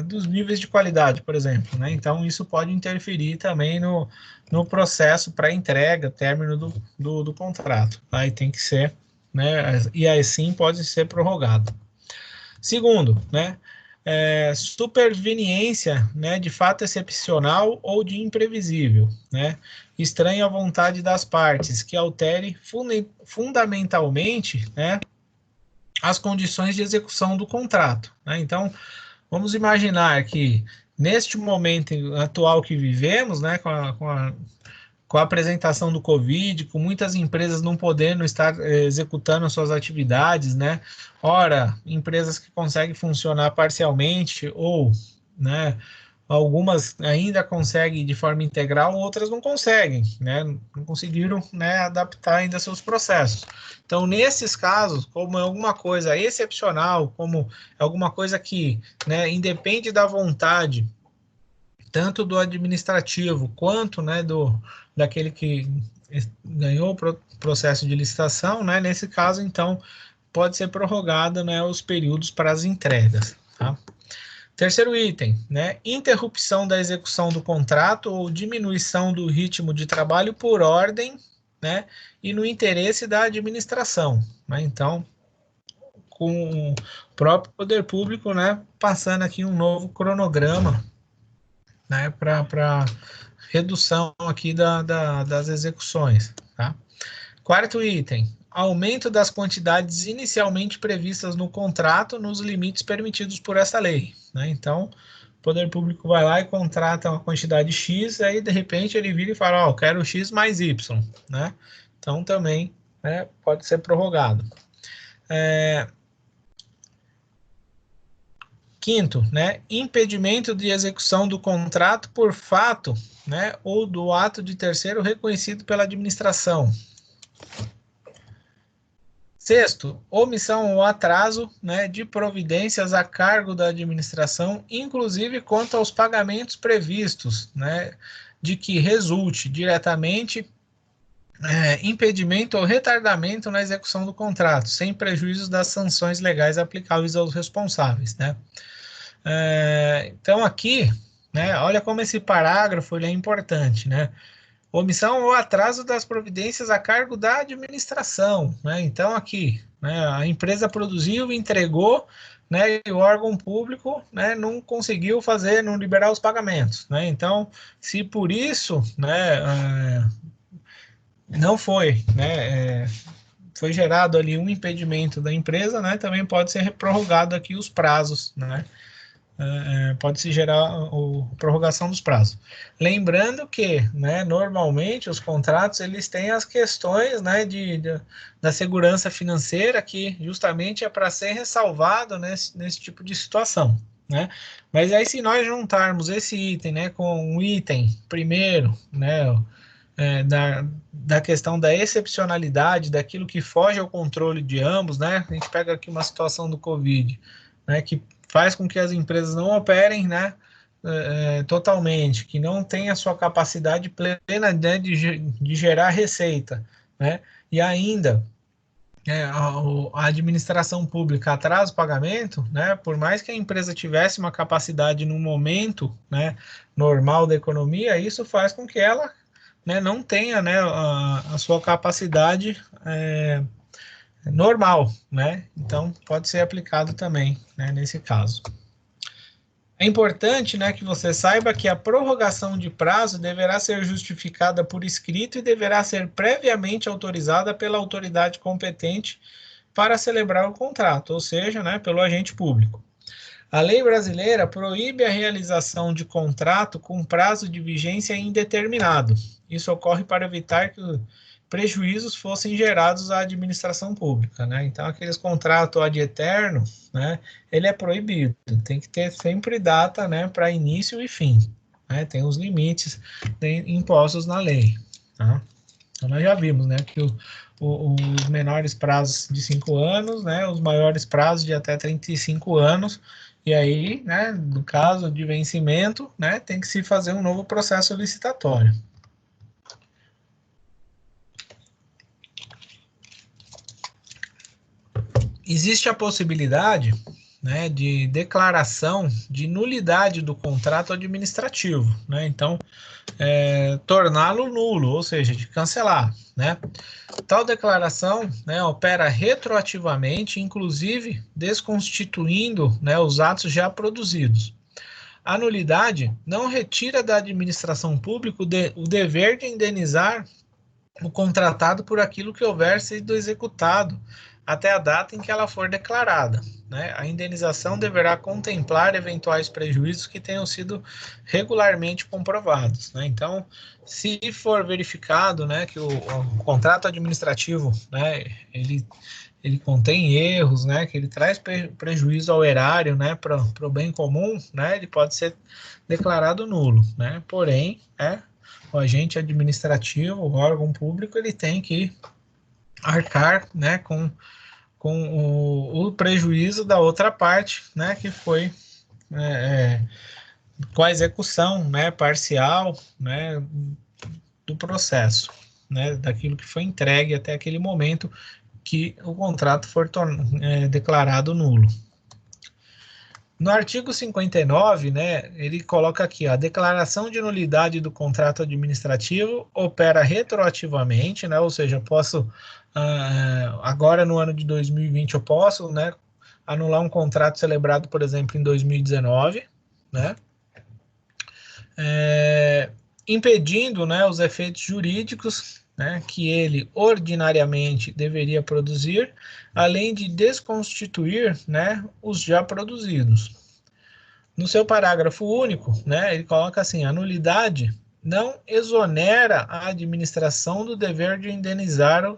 A: dos níveis de qualidade, por exemplo. Né? Então, isso pode interferir também no processo para entrega, término do contrato. Aí tem que ser, né, e assim pode ser prorrogado. Segundo, né, superveniência, né, de fato excepcional ou de imprevisível, né, estranha à vontade das partes, que altere fundamentalmente, né, as condições de execução do contrato. Né? Então, vamos imaginar que neste momento atual que vivemos, né, com a apresentação do Covid, com muitas empresas não podendo estar executando suas atividades, né? Ora, empresas que conseguem funcionar parcialmente ou, né, algumas ainda conseguem de forma integral, outras não conseguem, né? Não conseguiram, né, adaptar ainda seus processos. Então, nesses casos, como é alguma coisa excepcional, como é alguma coisa que, né, independe da vontade tanto do administrativo quanto, né, daquele que ganhou o processo de licitação, né, nesse caso, então, pode ser prorrogado, né, os períodos para as entregas. Tá? Terceiro item, né, interrupção da execução do contrato ou diminuição do ritmo de trabalho por ordem, né, e no interesse da administração. Né? Então, com o próprio poder público, né, passando aqui um novo cronograma, né, para redução aqui das execuções. Tá? Quarto item, aumento das quantidades inicialmente previstas no contrato nos limites permitidos por essa lei. Né? Então, o poder público vai lá e contrata uma quantidade X, aí de repente ele vira e fala, ó, quero X mais Y. Né? Então, também, né, pode ser prorrogado. Quinto, né, impedimento de execução do contrato por fato, né, ou do ato de terceiro reconhecido pela administração. Sexto, omissão ou atraso, né, de providências a cargo da administração, inclusive quanto aos pagamentos previstos, né, de que resulte diretamente impedimento ou retardamento na execução do contrato, sem prejuízo das sanções legais aplicáveis aos responsáveis, né. Então, aqui, né, olha como esse parágrafo ele é importante, né? Omissão ou atraso das providências a cargo da administração, né? Então, aqui, né, a empresa produziu, entregou, né, e o órgão público, né, não conseguiu fazer, não liberar os pagamentos, né? Então, se por isso, né, não foi, né, foi gerado ali um impedimento da empresa, né, também pode ser prorrogado aqui os prazos, né? Pode-se gerar a prorrogação dos prazos. Lembrando que, né, normalmente, os contratos eles têm as questões, né, da segurança financeira, que justamente é para ser ressalvado nesse tipo de situação. Né? Mas aí, se nós juntarmos esse item, né, com o item primeiro, né, da questão da excepcionalidade, daquilo que foge ao controle de ambos, né? A gente pega aqui uma situação do Covid, né, que faz com que as empresas não operem, né, totalmente, que não tenha a sua capacidade plena, né, de gerar receita, né, e ainda a administração pública atrasa o pagamento, né, por mais que a empresa tivesse uma capacidade no momento, né, normal da economia, isso faz com que ela, né, não tenha, né, a sua capacidade normal, né? Então, pode ser aplicado também, né, nesse caso. É importante, né, que você saiba que a prorrogação de prazo deverá ser justificada por escrito e deverá ser previamente autorizada pela autoridade competente para celebrar o contrato, ou seja, né, pelo agente público. A lei brasileira proíbe a realização de contrato com prazo de vigência indeterminado. Isso ocorre para evitar que prejuízos fossem gerados à administração pública, né? Então, aqueles contratos ad eterno, né, ele é proibido. Tem que ter sempre data, né, para início e fim, né? Tem os limites impostos na lei, tá? Então, nós já vimos, né, que os menores prazos de 5 anos, né, os maiores prazos de até 35 anos, e aí, né, no caso de vencimento, né, tem que se fazer um novo processo licitatório. Existe a possibilidade, né, de declaração de nulidade do contrato administrativo, né? Então, torná-lo nulo, ou seja, de cancelar, né? Tal declaração, né, opera retroativamente, inclusive desconstituindo, né, os atos já produzidos. A nulidade não retira da administração pública o dever de indenizar o contratado por aquilo que houver sido executado até a data em que ela for declarada, né? A indenização deverá contemplar eventuais prejuízos que tenham sido regularmente comprovados, né? Então, se for verificado, né, que o contrato administrativo, né, ele contém erros, né, que ele traz prejuízo ao erário, né, para o bem comum, né, ele pode ser declarado nulo, né? Porém, o agente administrativo, o órgão público, ele tem que arcar, né, com o prejuízo da outra parte, né, que foi com a execução, né, parcial, né, do processo, né, daquilo que foi entregue até aquele momento que o contrato for declarado nulo. No artigo 59, né, ele coloca aqui, a declaração de nulidade do contrato administrativo opera retroativamente, né, ou seja, eu posso, agora no ano de 2020, eu posso, né, anular um contrato celebrado, por exemplo, em 2019, né, impedindo, né, os efeitos jurídicos, né, que ele ordinariamente deveria produzir, além de desconstituir, né, os já produzidos. No seu parágrafo único, né, ele coloca assim, a nulidade não exonera a administração do dever de indenizar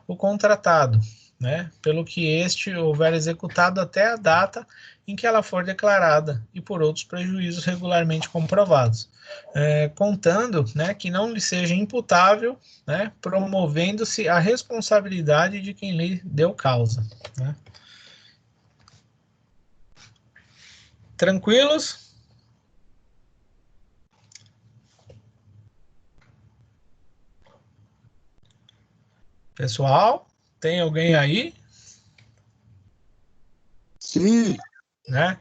A: o contratado, né, pelo que este houver executado até a data em que ela for declarada e por outros prejuízos regularmente comprovados, contando, né, que não lhe seja imputável, né, promovendo-se a responsabilidade de quem lhe deu causa, né. Tranquilos? Pessoal, tem alguém aí?
B: Sim.
A: Né?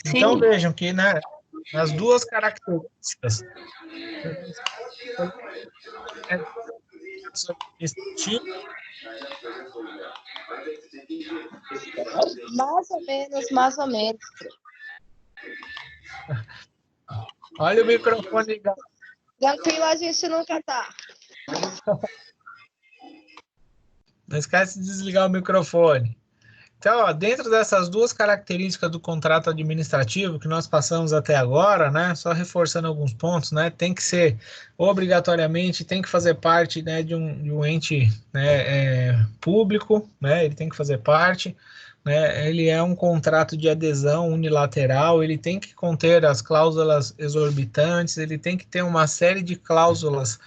A: Então, sim, vejam que, né, as duas características
C: mais ou menos.
A: Olha o microfone ligado.
C: Tranquilo, a gente nunca tá.
A: Não esquece de desligar o microfone. Então, ó, dentro dessas duas características do contrato administrativo que nós passamos até agora, né, só reforçando alguns pontos, né, tem que ser obrigatoriamente, tem que fazer parte, né, de um ente, né, público, né, ele tem que fazer parte, né, ele é um contrato de adesão unilateral, ele tem que conter as cláusulas exorbitantes, ele tem que ter uma série de cláusulas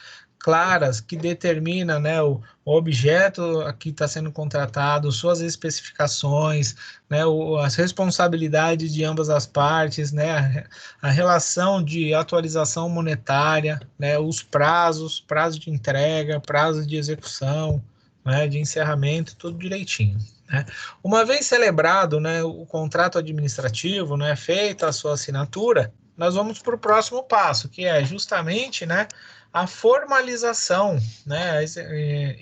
A: claras que determina, né, o objeto que está sendo contratado, suas especificações, né, as responsabilidades de ambas as partes, né, a relação de atualização monetária, né, os prazos, prazo de entrega, prazo de execução, né, de encerramento, tudo direitinho. Né. Uma vez celebrado, né, o contrato administrativo, né, feita a sua assinatura, nós vamos para o próximo passo, que é justamente, né, a formalização, né,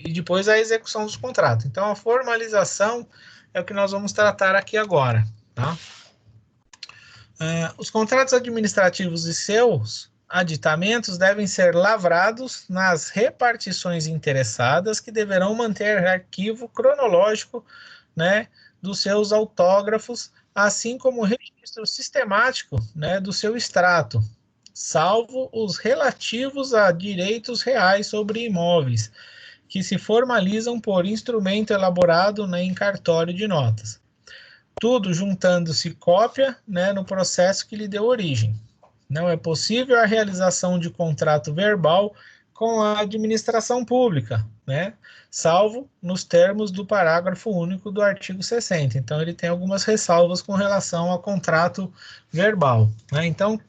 A: e depois a execução dos contratos. Então, a formalização é o que nós vamos tratar aqui agora, tá? Os contratos administrativos e seus aditamentos devem ser lavrados nas repartições interessadas, que deverão manter arquivo cronológico, né, dos seus autógrafos assim como o registro sistemático, né, do seu extrato, salvo os relativos a direitos reais sobre imóveis, que se formalizam por instrumento elaborado, né, em cartório de notas. Tudo juntando-se cópia, né, no processo que lhe deu origem. Não é possível a realização de contrato verbal com a administração pública, né, salvo nos termos do parágrafo único do artigo 60. Então, ele tem algumas ressalvas com relação ao contrato verbal, né? Então,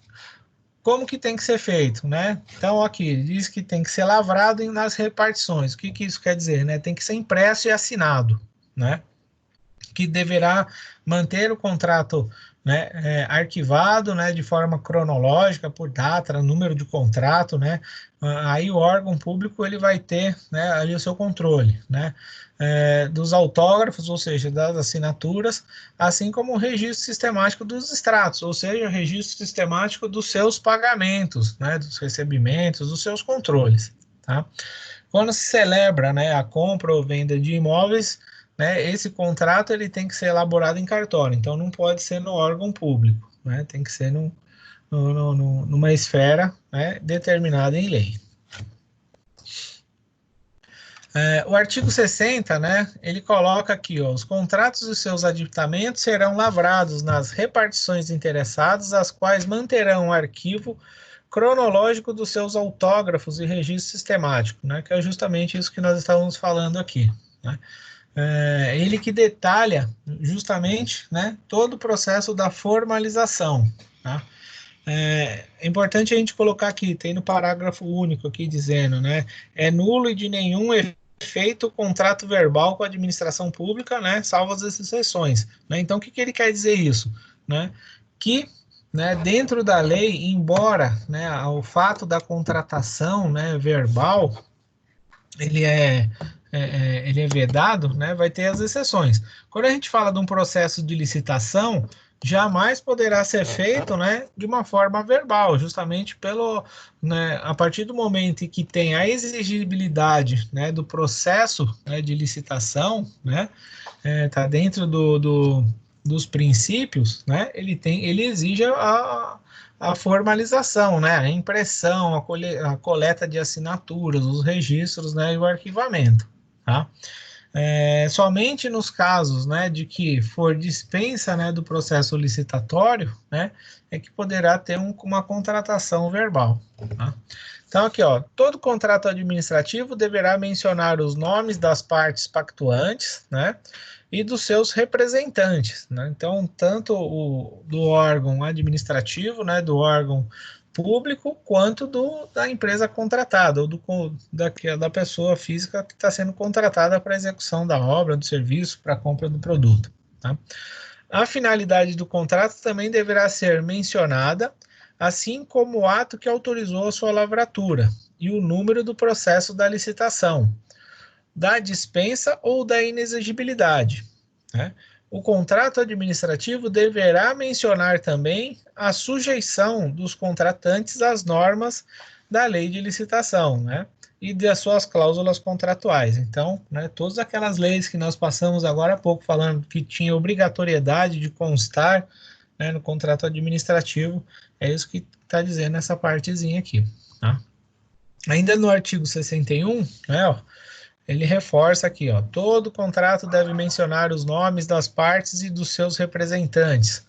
A: como que tem que ser feito, né? Então, aqui, diz que tem que ser lavrado nas repartições. O que que isso quer dizer, né? Tem que ser impresso e assinado, né? Que deverá manter o contrato, né, arquivado, né, de forma cronológica, por data, número de contrato, né, aí o órgão público ele vai ter, né, ali o seu controle, né, dos autógrafos, ou seja, das assinaturas, assim como o registro sistemático dos extratos, ou seja, o registro sistemático dos seus pagamentos, né, dos recebimentos, dos seus controles, tá? Quando se celebra, né, a compra ou venda de imóveis, né, esse contrato ele tem que ser elaborado em cartório, então não pode ser no órgão público, né, tem que ser numa esfera, né, determinada em lei. O artigo 60, né, ele coloca aqui, ó, os contratos e seus aditamentos serão lavrados nas repartições interessadas, as quais manterão o arquivo cronológico dos seus autógrafos e registro sistemático, né, que é justamente isso que nós estávamos falando aqui, né. Ele que detalha justamente, né, todo o processo da formalização, tá? É importante a gente colocar aqui, tem no parágrafo único aqui dizendo, né, é nulo e de nenhum efeito o contrato verbal com a administração pública, né, salvo as exceções, né? Então, o que que ele quer dizer isso, né? Que, né, dentro da lei, embora, né, o fato da contratação, né, verbal, ele é vedado, né, vai ter as exceções. Quando a gente fala de um processo de licitação, jamais poderá ser feito, né, de uma forma verbal, justamente pelo, né, a partir do momento em que tem a exigibilidade, né, do processo, né, de licitação, né, tá dentro dos princípios, né, ele exige a formalização, né, a impressão, a coleta de assinaturas, os registros, né, e o arquivamento, tá? Somente nos casos, né, de que for dispensa, né, do processo licitatório, né, é que poderá ter uma contratação verbal, tá? Então, aqui, ó, todo contrato administrativo deverá mencionar os nomes das partes pactuantes, né, e dos seus representantes, né? Então, tanto do órgão administrativo, né, do órgão público, quanto da empresa contratada, ou da pessoa física que está sendo contratada para a execução da obra, do serviço, para a compra do produto, tá? A finalidade do contrato também deverá ser mencionada, assim como o ato que autorizou a sua lavratura e o número do processo da licitação, da dispensa ou da inexigibilidade, né? O contrato administrativo deverá mencionar também a sujeição dos contratantes às normas da lei de licitação, né, e das suas cláusulas contratuais. Então, né, todas aquelas leis que nós passamos agora há pouco falando que tinha obrigatoriedade de constar, né, no contrato administrativo, é isso que está dizendo essa partezinha aqui, tá? Ainda no artigo 61, né, ó, ele reforça aqui, ó, todo contrato deve mencionar os nomes das partes e dos seus representantes.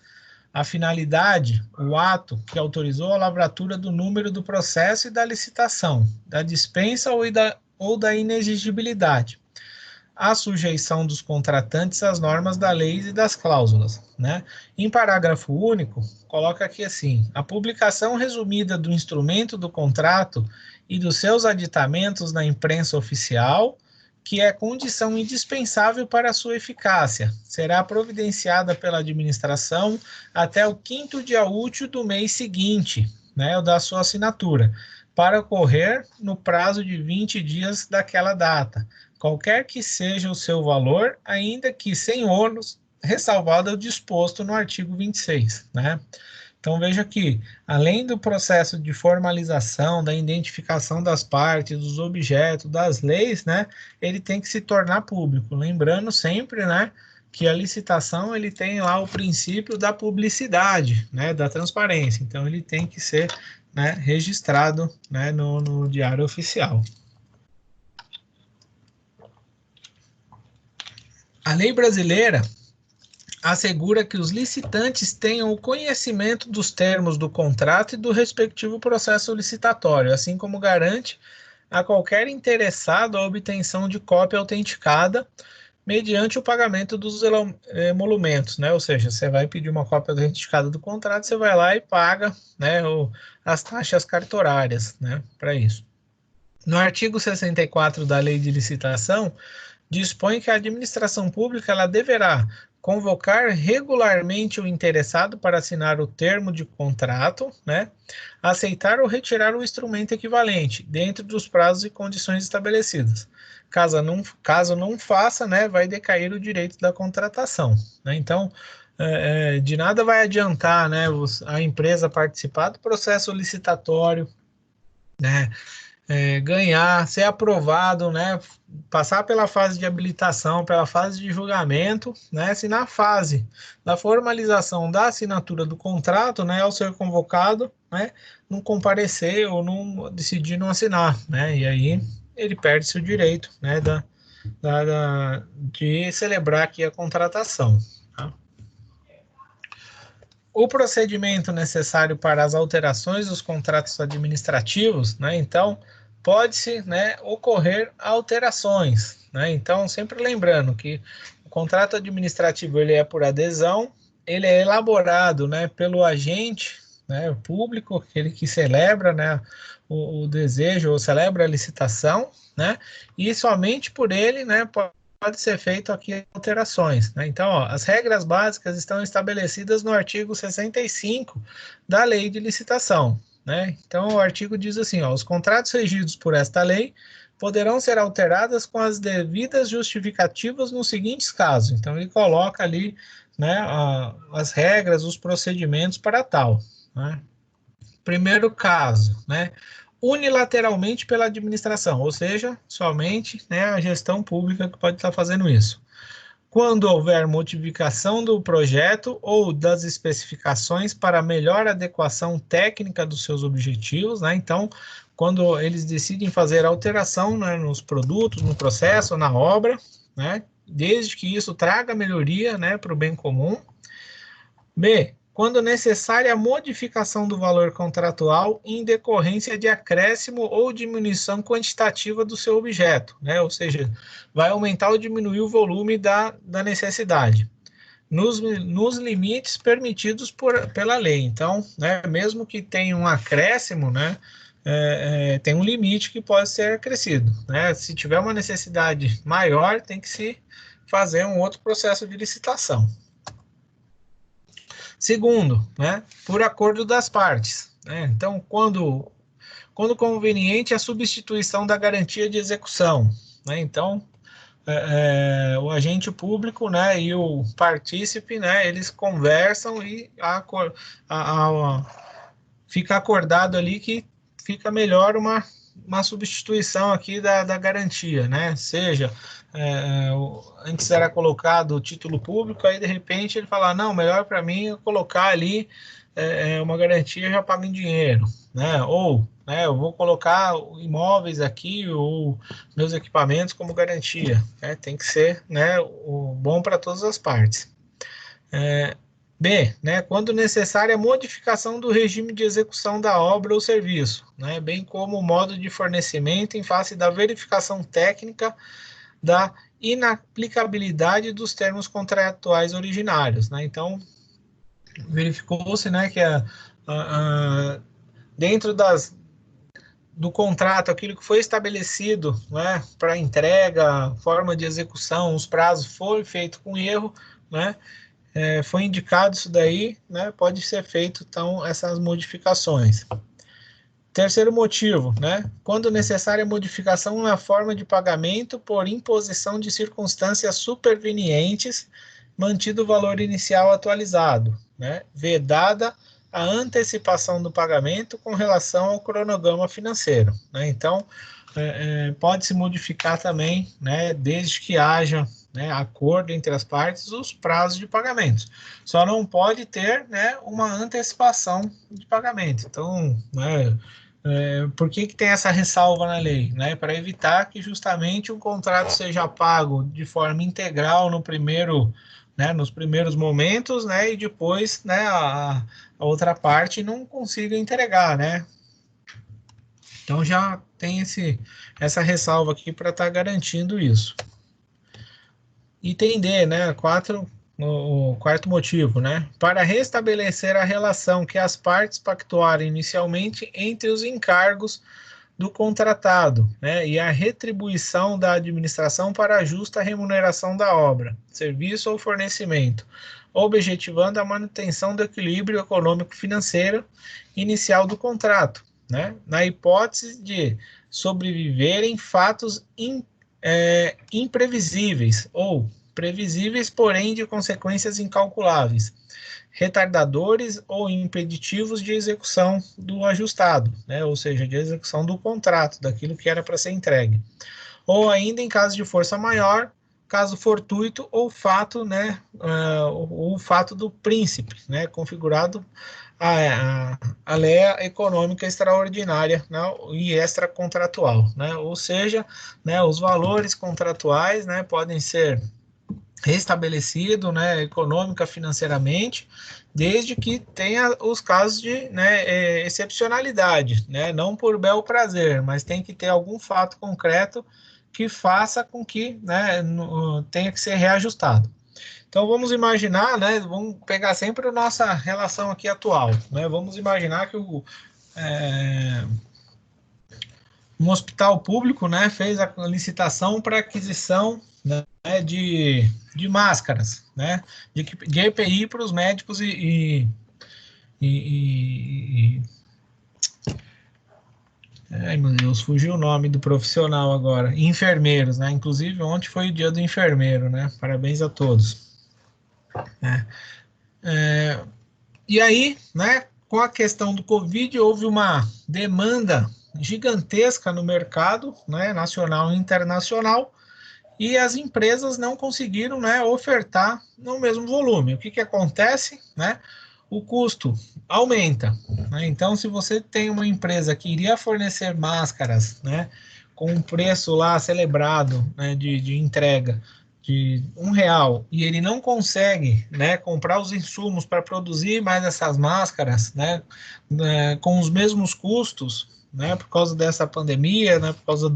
A: A finalidade, o ato que autorizou a lavratura do número do processo e da licitação, da dispensa ou da inexigibilidade. A sujeição dos contratantes às normas da lei e das cláusulas, né? Em parágrafo único, coloca aqui assim, a publicação resumida do instrumento do contrato e dos seus aditamentos na imprensa oficial, que é condição indispensável para a sua eficácia, será providenciada pela administração até o 5º dia útil do mês seguinte, né, o da sua assinatura, para ocorrer no prazo de 20 dias daquela data, qualquer que seja o seu valor, ainda que sem ônus, ressalvado o disposto no artigo 26, né? Então, veja que, além do processo de formalização, da identificação das partes, dos objetos, das leis, né, ele tem que se tornar público. Lembrando sempre, né, que a licitação ele tem lá o princípio da publicidade, né, da transparência. Então, ele tem que ser, né, registrado, né, no Diário Oficial. A lei brasileira assegura que os licitantes tenham o conhecimento dos termos do contrato e do respectivo processo licitatório, assim como garante a qualquer interessado a obtenção de cópia autenticada mediante o pagamento dos emolumentos, né? Ou seja, você vai pedir uma cópia autenticada do contrato, você vai lá e paga, né, as taxas cartorárias, né, para isso. No artigo 64 da Lei de Licitação, dispõe que a administração pública ela deverá convocar regularmente o interessado para assinar o termo de contrato, né, aceitar ou retirar o instrumento equivalente, dentro dos prazos e condições estabelecidas. Caso não faça, né, vai decair o direito da contratação, né? Então, de nada vai adiantar, né, a empresa participar do processo licitatório, né, ganhar, ser aprovado, né, passar pela fase de habilitação, pela fase de julgamento, né, se na fase da formalização da assinatura do contrato, né, ao ser convocado, né, não comparecer ou não decidir não assinar, né, e aí ele perde seu direito, né, de celebrar aqui a contratação. Tá? O procedimento necessário para as alterações dos contratos administrativos, né, então, pode-se, né, ocorrer alterações, né, então, sempre lembrando que o contrato administrativo, ele é por adesão, ele é elaborado, né, pelo agente, né, público, aquele que celebra, né, o desejo ou celebra a licitação, né, e somente por ele, né, pode ser feito aqui alterações, né? Então, ó, as regras básicas estão estabelecidas no artigo 65 da Lei de Licitação, né? Então, o artigo diz assim, ó, os contratos regidos por esta lei poderão ser alteradas com as devidas justificativas nos seguintes casos. Então, ele coloca ali, né, as regras, os procedimentos para tal, né? Primeiro caso, né, unilateralmente pela administração, ou seja, somente, né, a gestão pública que pode estar fazendo isso. Quando houver modificação do projeto ou das especificações para melhor adequação técnica dos seus objetivos, né, então, quando eles decidem fazer alteração, né, nos produtos, no processo, na obra, né, desde que isso traga melhoria, né, para o bem comum. B, quando necessária a modificação do valor contratual em decorrência de acréscimo ou diminuição quantitativa do seu objeto, né? Ou seja, vai aumentar ou diminuir o volume da necessidade, nos limites permitidos pela lei. Então, né, mesmo que tenha um acréscimo, né, tem um limite que pode ser acrescido, né? Se tiver uma necessidade maior, tem que se fazer um outro processo de licitação. Segundo, né, por acordo das partes, né? Então, quando conveniente, a substituição da garantia de execução, né? Então, o agente público, né, e o partícipe, né, eles conversam e fica acordado ali que fica melhor uma substituição aqui da garantia, né? Seja, antes era colocado o título público, aí de repente ele fala, não, melhor para mim eu colocar ali uma garantia, já pago em dinheiro, né? Ou, né, eu vou colocar imóveis aqui ou meus equipamentos como garantia, né? Tem que ser, né, bom para todas as partes. B, né, quando necessária a modificação do regime de execução da obra ou serviço, né, bem como o modo de fornecimento em face da verificação técnica da inaplicabilidade dos termos contratuais originários, né? Então, verificou-se, né, que dentro do contrato, aquilo que foi estabelecido, né, para entrega, forma de execução, os prazos foi feito com erro, né? Foi indicado isso daí, né, pode ser feito, então, essas modificações. Terceiro motivo, né, quando necessária modificação na forma de pagamento por imposição de circunstâncias supervenientes, mantido o valor inicial atualizado, né, vedada a antecipação do pagamento com relação ao cronograma financeiro, né, então, pode se modificar também, né, desde que haja, né, acordo entre as partes, os prazos de pagamentos. Só não pode ter, né, uma antecipação de pagamento. Então, né, por que tem essa ressalva na lei? Né, para evitar que justamente o contrato seja pago de forma integral no primeiro, né, nos primeiros momentos, né, e depois, né, a outra parte não consiga entregar, né? Então já tem essa ressalva aqui para estar garantindo isso. Item D, né? O quarto motivo, né? Para restabelecer a relação que as partes pactuaram inicialmente entre os encargos do contratado, né? E a retribuição da administração para a justa remuneração da obra, serviço ou fornecimento, objetivando a manutenção do equilíbrio econômico-financeiro inicial do contrato, né? Na hipótese de sobreviverem fatos imprevisíveis ou previsíveis, porém de consequências incalculáveis, retardadores ou impeditivos de execução do ajustado, né? Ou seja, de execução do contrato, daquilo que era para ser entregue. Ou ainda em caso de força maior, caso fortuito ou fato, né, o fato do príncipe, né, configurado a lei econômica extraordinária, né, e extracontratual, né, ou seja, né, os valores contratuais, né, podem ser restabelecidos, né, econômica, financeiramente, desde que tenha os casos de, né, excepcionalidade, né, não por bel prazer, mas tem que ter algum fato concreto que faça com que, né, tenha que ser reajustado. Então vamos imaginar, né, vamos pegar sempre a nossa relação aqui atual, né, vamos imaginar que um hospital público, né, fez a licitação para aquisição, né, de máscaras, né, de EPI para os médicos ai, meu Deus, fugiu o nome do profissional agora. Enfermeiros, né? Inclusive, ontem foi o dia do enfermeiro, né? Parabéns a todos. E aí, né, com a questão do Covid, houve uma demanda gigantesca no mercado, né, nacional e internacional, e as empresas não conseguiram, né, ofertar no mesmo volume. O que acontece? Né? O custo aumenta. Né? Então, se você tem uma empresa que iria fornecer máscaras, né, com um preço lá celebrado, né, de entrega de R$1, e ele não consegue, né, comprar os insumos para produzir mais essas máscaras, né, com os mesmos custos, né, por causa dessa pandemia, né, por causa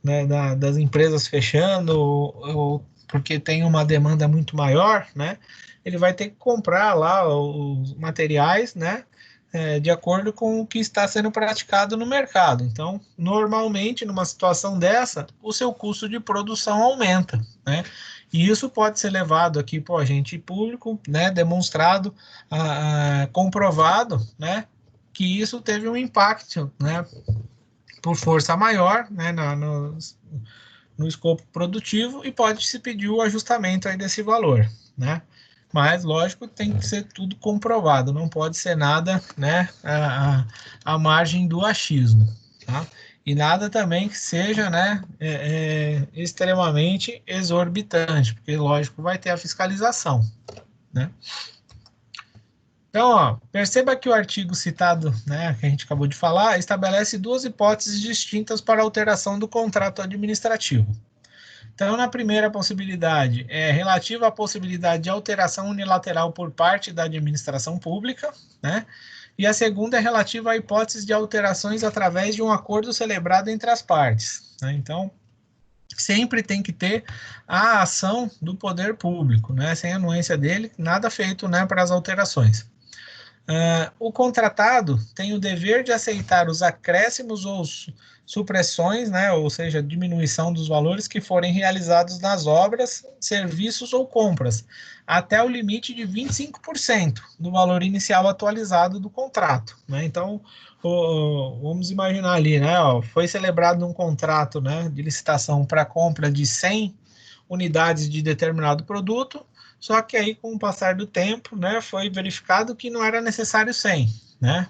A: né, das empresas fechando, ou porque tem uma demanda muito maior, né, ele vai ter que comprar lá os materiais, né, de acordo com o que está sendo praticado no mercado. Então, normalmente, numa situação dessa, o seu custo de produção aumenta, né? E isso pode ser levado aqui para o agente público, né, demonstrado, comprovado, né, que isso teve um impacto, né, por força maior, né, no escopo produtivo, e pode se pedir o ajustamento aí desse valor, né? Mas, lógico, tem que ser tudo comprovado, não pode ser nada, né, a margem do achismo, tá? E nada também que seja, né, extremamente exorbitante, porque, lógico, vai ter a fiscalização, né? Então, ó, perceba que o artigo citado, né, que a gente acabou de falar, estabelece duas hipóteses distintas para alteração do contrato administrativo. Então, na primeira possibilidade, é relativa à possibilidade de alteração unilateral por parte da administração pública, né? E a segunda é relativa à hipótese de alterações através de um acordo celebrado entre as partes, né? Então, sempre tem que ter a ação do poder público, né? Sem anuência dele, nada feito, né, para as alterações. O contratado tem o dever de aceitar os acréscimos ou supressões, né, ou seja, diminuição dos valores que forem realizados nas obras, serviços ou compras, até o limite de 25% do valor inicial atualizado do contrato, né? Então, vamos imaginar ali, né, foi celebrado um contrato, né, de licitação para compra de 100 unidades de determinado produto, só que aí, com o passar do tempo, né, foi verificado que não era necessário 100, né?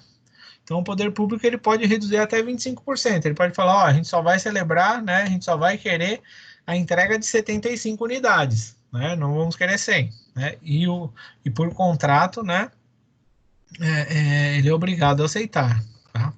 A: Então, o poder público ele pode reduzir até 25%. Ele pode falar, ó, a gente só vai celebrar, né, a gente só vai querer a entrega de 75 unidades, né, não vamos querer 100, né, e por contrato, né, ele é obrigado a aceitar, tá?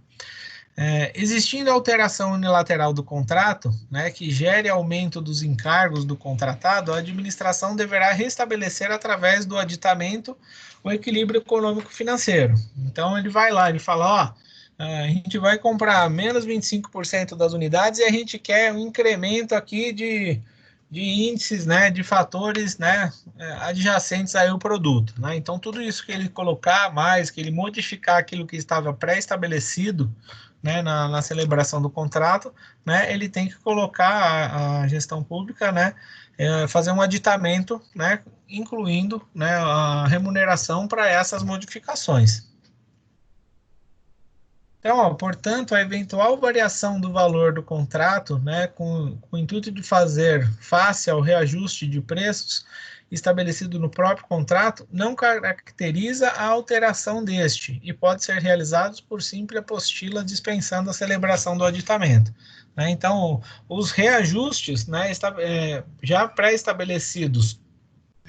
A: Existindo alteração unilateral do contrato, né, que gere aumento dos encargos do contratado, a administração deverá restabelecer através do aditamento o equilíbrio econômico-financeiro. Então ele vai lá, ele fala, ó, a gente vai comprar menos 25% das unidades e a gente quer um incremento aqui de índices, né, de fatores, né, adjacentes aí ao produto, né? Então tudo isso que ele colocar mais, que ele modificar aquilo que estava pré-estabelecido, né, na celebração do contrato, né, ele tem que colocar a gestão pública, né, fazer um aditamento, né, incluindo, né, a remuneração para essas modificações. Então, ó, portanto, a eventual variação do valor do contrato, né, com o intuito de fazer face ao reajuste de preços estabelecido no próprio contrato, não caracteriza a alteração deste e pode ser realizado por simples apostila dispensando a celebração do aditamento. Né? Então, os reajustes, né, já pré-estabelecidos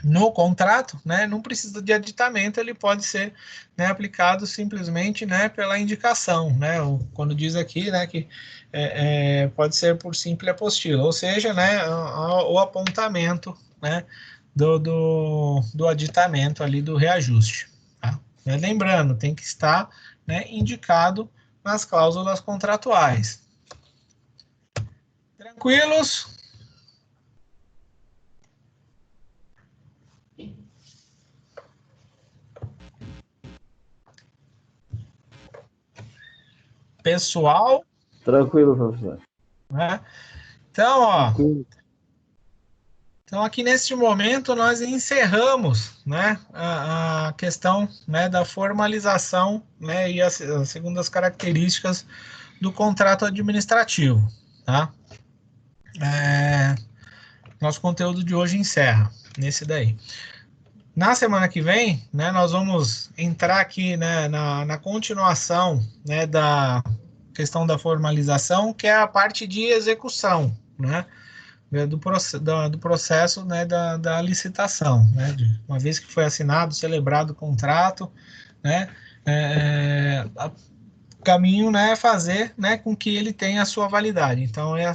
A: no contrato, né, não precisa de aditamento, ele pode ser, né, aplicado simplesmente, né, pela indicação, né, quando diz aqui, né, que pode ser por simples apostila, ou seja, né, o apontamento, né, do aditamento ali do reajuste. Tá? Lembrando, tem que estar, né, indicado nas cláusulas contratuais. Tranquilos? Pessoal?
B: Tranquilo, professor.
A: Né? Então, ó,
B: Tranquilo.
A: então aqui neste momento nós encerramos, né, a questão, né, da formalização, né, e segundo as características do contrato administrativo, tá? Nosso conteúdo de hoje encerra nesse daí. Na semana que vem, né, nós vamos entrar aqui, né, na continuação, né, da questão da formalização, que é a parte de execução, né, do processo, né, da licitação, né, uma vez que foi assinado, celebrado o contrato, né, o caminho, né, é fazer, né, com que ele tenha a sua validade. Então é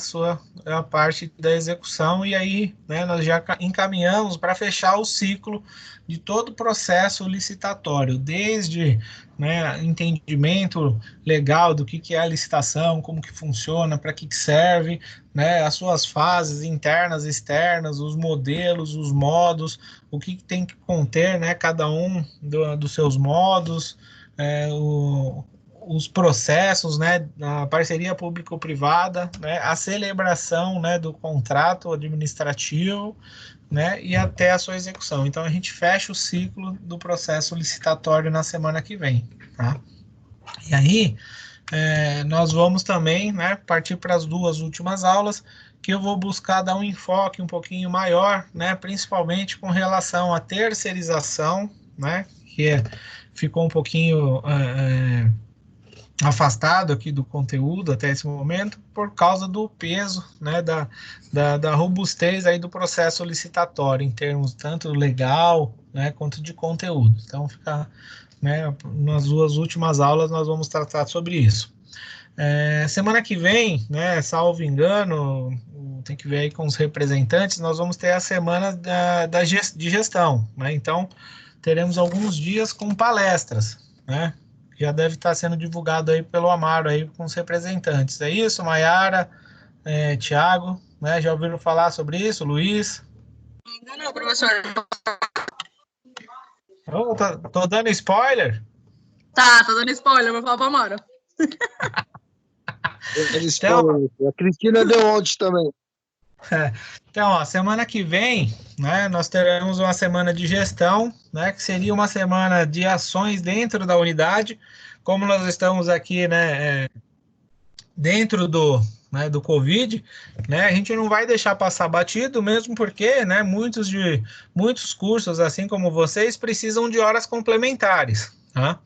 A: a parte da execução e aí, né, nós já encaminhamos para fechar o ciclo de todo o processo licitatório, desde, né, entendimento legal do que é a licitação, como que funciona, para que serve, né, as suas fases internas, externas, os modelos, os modos, o que tem que conter, né, cada um dos seus modos, os processos, né, a parceria público-privada, né, a celebração, né, do contrato administrativo, né, e até a sua execução. Então a gente fecha o ciclo do processo licitatório na semana que vem, tá? E aí nós vamos também, né, partir para as duas últimas aulas, que eu vou buscar dar um enfoque um pouquinho maior, né, principalmente com relação à terceirização, né, que ficou um pouquinho afastado aqui do conteúdo até esse momento por causa do peso, né, da robustez aí do processo licitatório em termos tanto legal, né, quanto de conteúdo. Então fica, né, nas duas últimas aulas nós vamos tratar sobre isso. Semana que vem, né, salvo engano, tem que ver aí com os representantes, nós vamos ter a semana de gestão, né? Então teremos alguns dias com palestras, né? Já deve estar sendo divulgado aí pelo Amaro aí com os representantes. É isso, Maiara, Tiago, né? Já ouviram falar sobre isso, Luiz?
D: Ainda não, professor.
A: Tô dando spoiler?
D: Tá dando spoiler, vou falar para Amaro.
A: Então,
B: a Cristina deu ontem também.
A: Então, ó, semana que vem, né, nós teremos uma semana de gestão, né, que seria uma semana de ações dentro da unidade, como nós estamos aqui, né, dentro do Covid, né, a gente não vai deixar passar batido, mesmo porque, né, muitos cursos, assim como vocês, precisam de horas complementares, tá?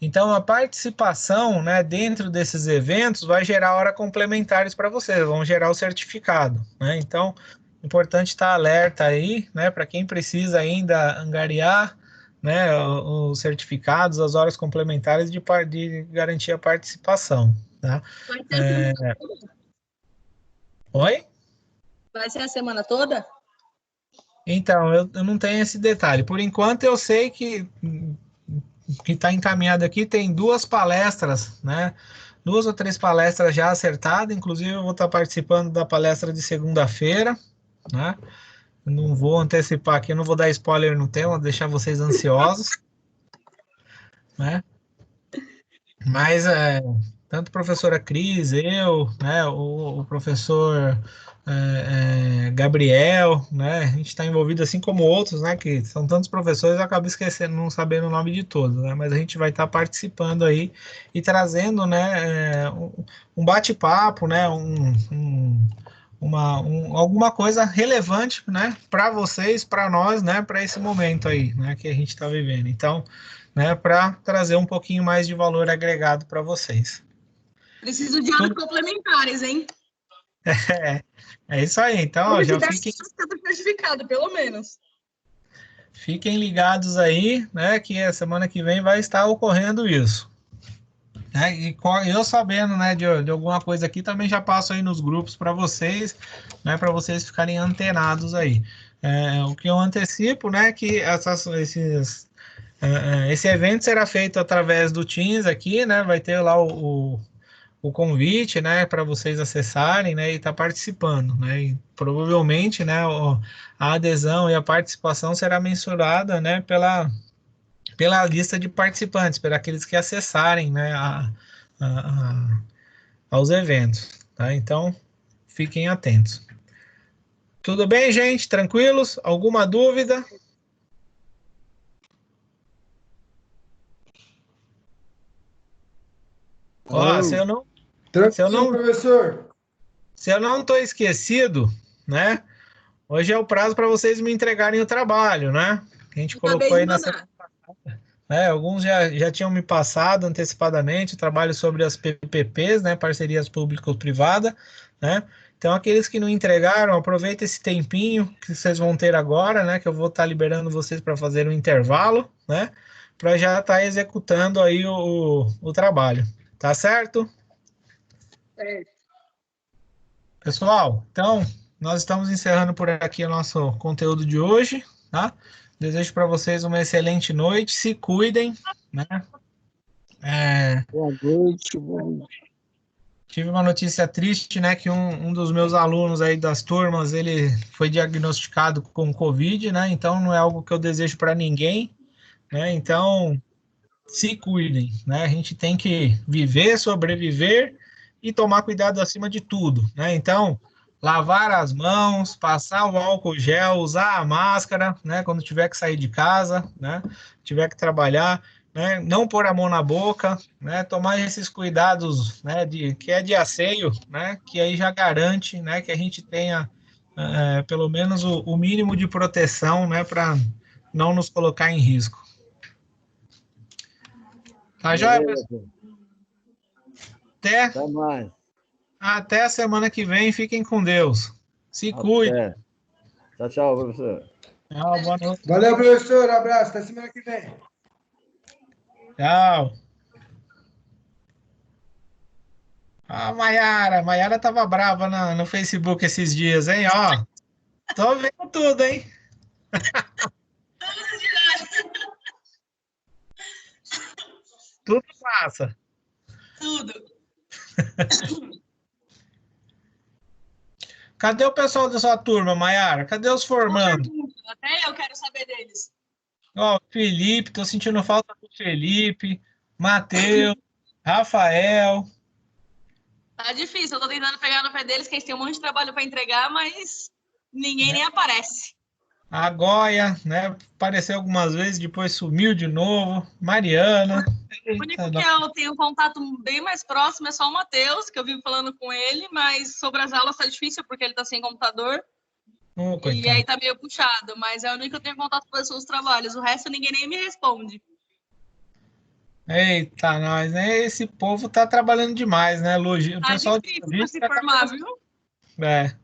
A: Então, a participação, né, dentro desses eventos vai gerar horas complementares para vocês, vão gerar o certificado, né? Então, importante estar alerta aí, né, para quem precisa ainda angariar, né, os certificados, as horas complementares de garantir a participação, tá?
D: Vai ser a semana toda?
A: Oi?
D: Vai ser a semana toda?
A: Então, eu não tenho esse detalhe. Por enquanto, eu sei que está encaminhado aqui, tem 2 palestras, né? 2 ou 3 palestras já acertadas, inclusive eu vou estar participando da palestra de segunda-feira, né? Não vou antecipar aqui, não vou dar spoiler no tema, vou deixar vocês ansiosos, né? Mas tanto a professora Cris, eu, né, o professor Gabriel, né, a gente está envolvido assim como outros, né, que são tantos professores, eu acabo esquecendo, não sabendo o nome de todos, né, mas a gente vai estar participando aí e trazendo, né, um bate-papo, né, alguma coisa relevante, né, para vocês, para nós, né, para esse momento aí, né, que a gente está vivendo. Então, né, para trazer um pouquinho mais de valor agregado para vocês.
D: Preciso de horas complementares, hein?
A: É isso aí. Então, ó, já
D: certificado, pelo menos.
A: Fiquem ligados aí, né, que a semana que vem vai estar ocorrendo isso. Né, e eu sabendo, né, de alguma coisa aqui, também já passo aí nos grupos para vocês, né, para vocês ficarem antenados aí. O que eu antecipo, né, que esse evento será feito através do Teams aqui, né? Vai ter lá o convite, né? Para vocês acessarem, né? E estar participando, né? E provavelmente, né? A adesão e a participação será mensurada, né? Pela lista de participantes, por aqueles que acessarem, né? Aos eventos, tá? Então, fiquem atentos. Tudo bem, gente? Tranquilos? Alguma dúvida? Ó, se eu não
B: Tranquilo, professor.
A: Se eu não estou esquecido, né? Hoje é o prazo para vocês me entregarem o trabalho, né? Que a gente colocou aí na semana. Alguns já tinham me passado antecipadamente o trabalho sobre as PPPs, né? Parcerias público-privada, né? Então, aqueles que não entregaram, aproveita esse tempinho que vocês vão ter agora, né? Que eu vou estar liberando vocês para fazer um intervalo, né? Para já estar executando aí o trabalho. Tá certo? Pessoal, então, nós estamos encerrando por aqui o nosso conteúdo de hoje, tá? Desejo para vocês uma excelente noite, se cuidem, né?
B: Boa noite, boa noite.
A: Tive uma notícia triste, né, que um dos meus alunos aí das turmas, ele foi diagnosticado com Covid, né? Então, não é algo que eu desejo para ninguém, né? Então, se cuidem, né? A gente tem que viver, sobreviver e tomar cuidado acima de tudo, né? Então, lavar as mãos, passar o álcool gel, usar a máscara, né? Quando tiver que sair de casa, né? Tiver que trabalhar, né? Não pôr a mão na boca, né? Tomar esses cuidados, né? Que é de asseio, né? Que aí já garante, né? Que a gente tenha pelo menos o mínimo de proteção, né? Para não nos colocar em risco. Tá joia, pessoal?
B: Até mais.
A: Até a semana que vem. Fiquem com Deus. Se cuidem.
B: Tchau, tchau, professor.
A: Tchau, boa noite.
B: Valeu, professor. Abraço. Até semana que vem.
A: Tchau. A Maiara tava brava no Facebook esses dias, hein? Ó, tô vendo tudo, hein? Tudo passa.
D: Tudo.
A: Cadê o pessoal da sua turma, Maiara? Cadê os formandos?
D: Até eu quero saber deles.
A: Ó, Felipe, tô sentindo falta do Felipe, Matheus, Rafael.
D: Tá difícil, eu tô tentando pegar no pé deles, que eles têm um monte de trabalho para entregar, mas ninguém nem aparece.
A: A Goia, né? Apareceu algumas vezes, depois sumiu de novo. Mariana.
D: O único que eu tenho contato bem mais próximo é só o Matheus, que eu vivo falando com ele, mas sobre as aulas tá difícil, porque ele tá sem computador. E aí tá meio puxado, mas é o único que eu tenho contato com os trabalhos. O resto ninguém nem me responde.
A: Eita, nós, né? Esse povo tá trabalhando demais, né? O
D: Tá
A: pessoal
D: difícil para se formar, viu?
A: É.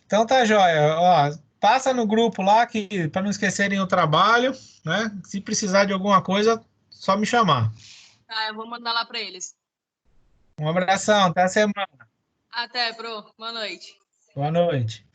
A: Então tá joia. Ó, passa no grupo lá que para não esquecerem o trabalho, né? Se precisar de alguma coisa, só me chamar.
D: Tá, eu vou mandar lá para eles.
A: Um abração, até a semana.
D: Até, bro. Boa noite.
A: Boa noite.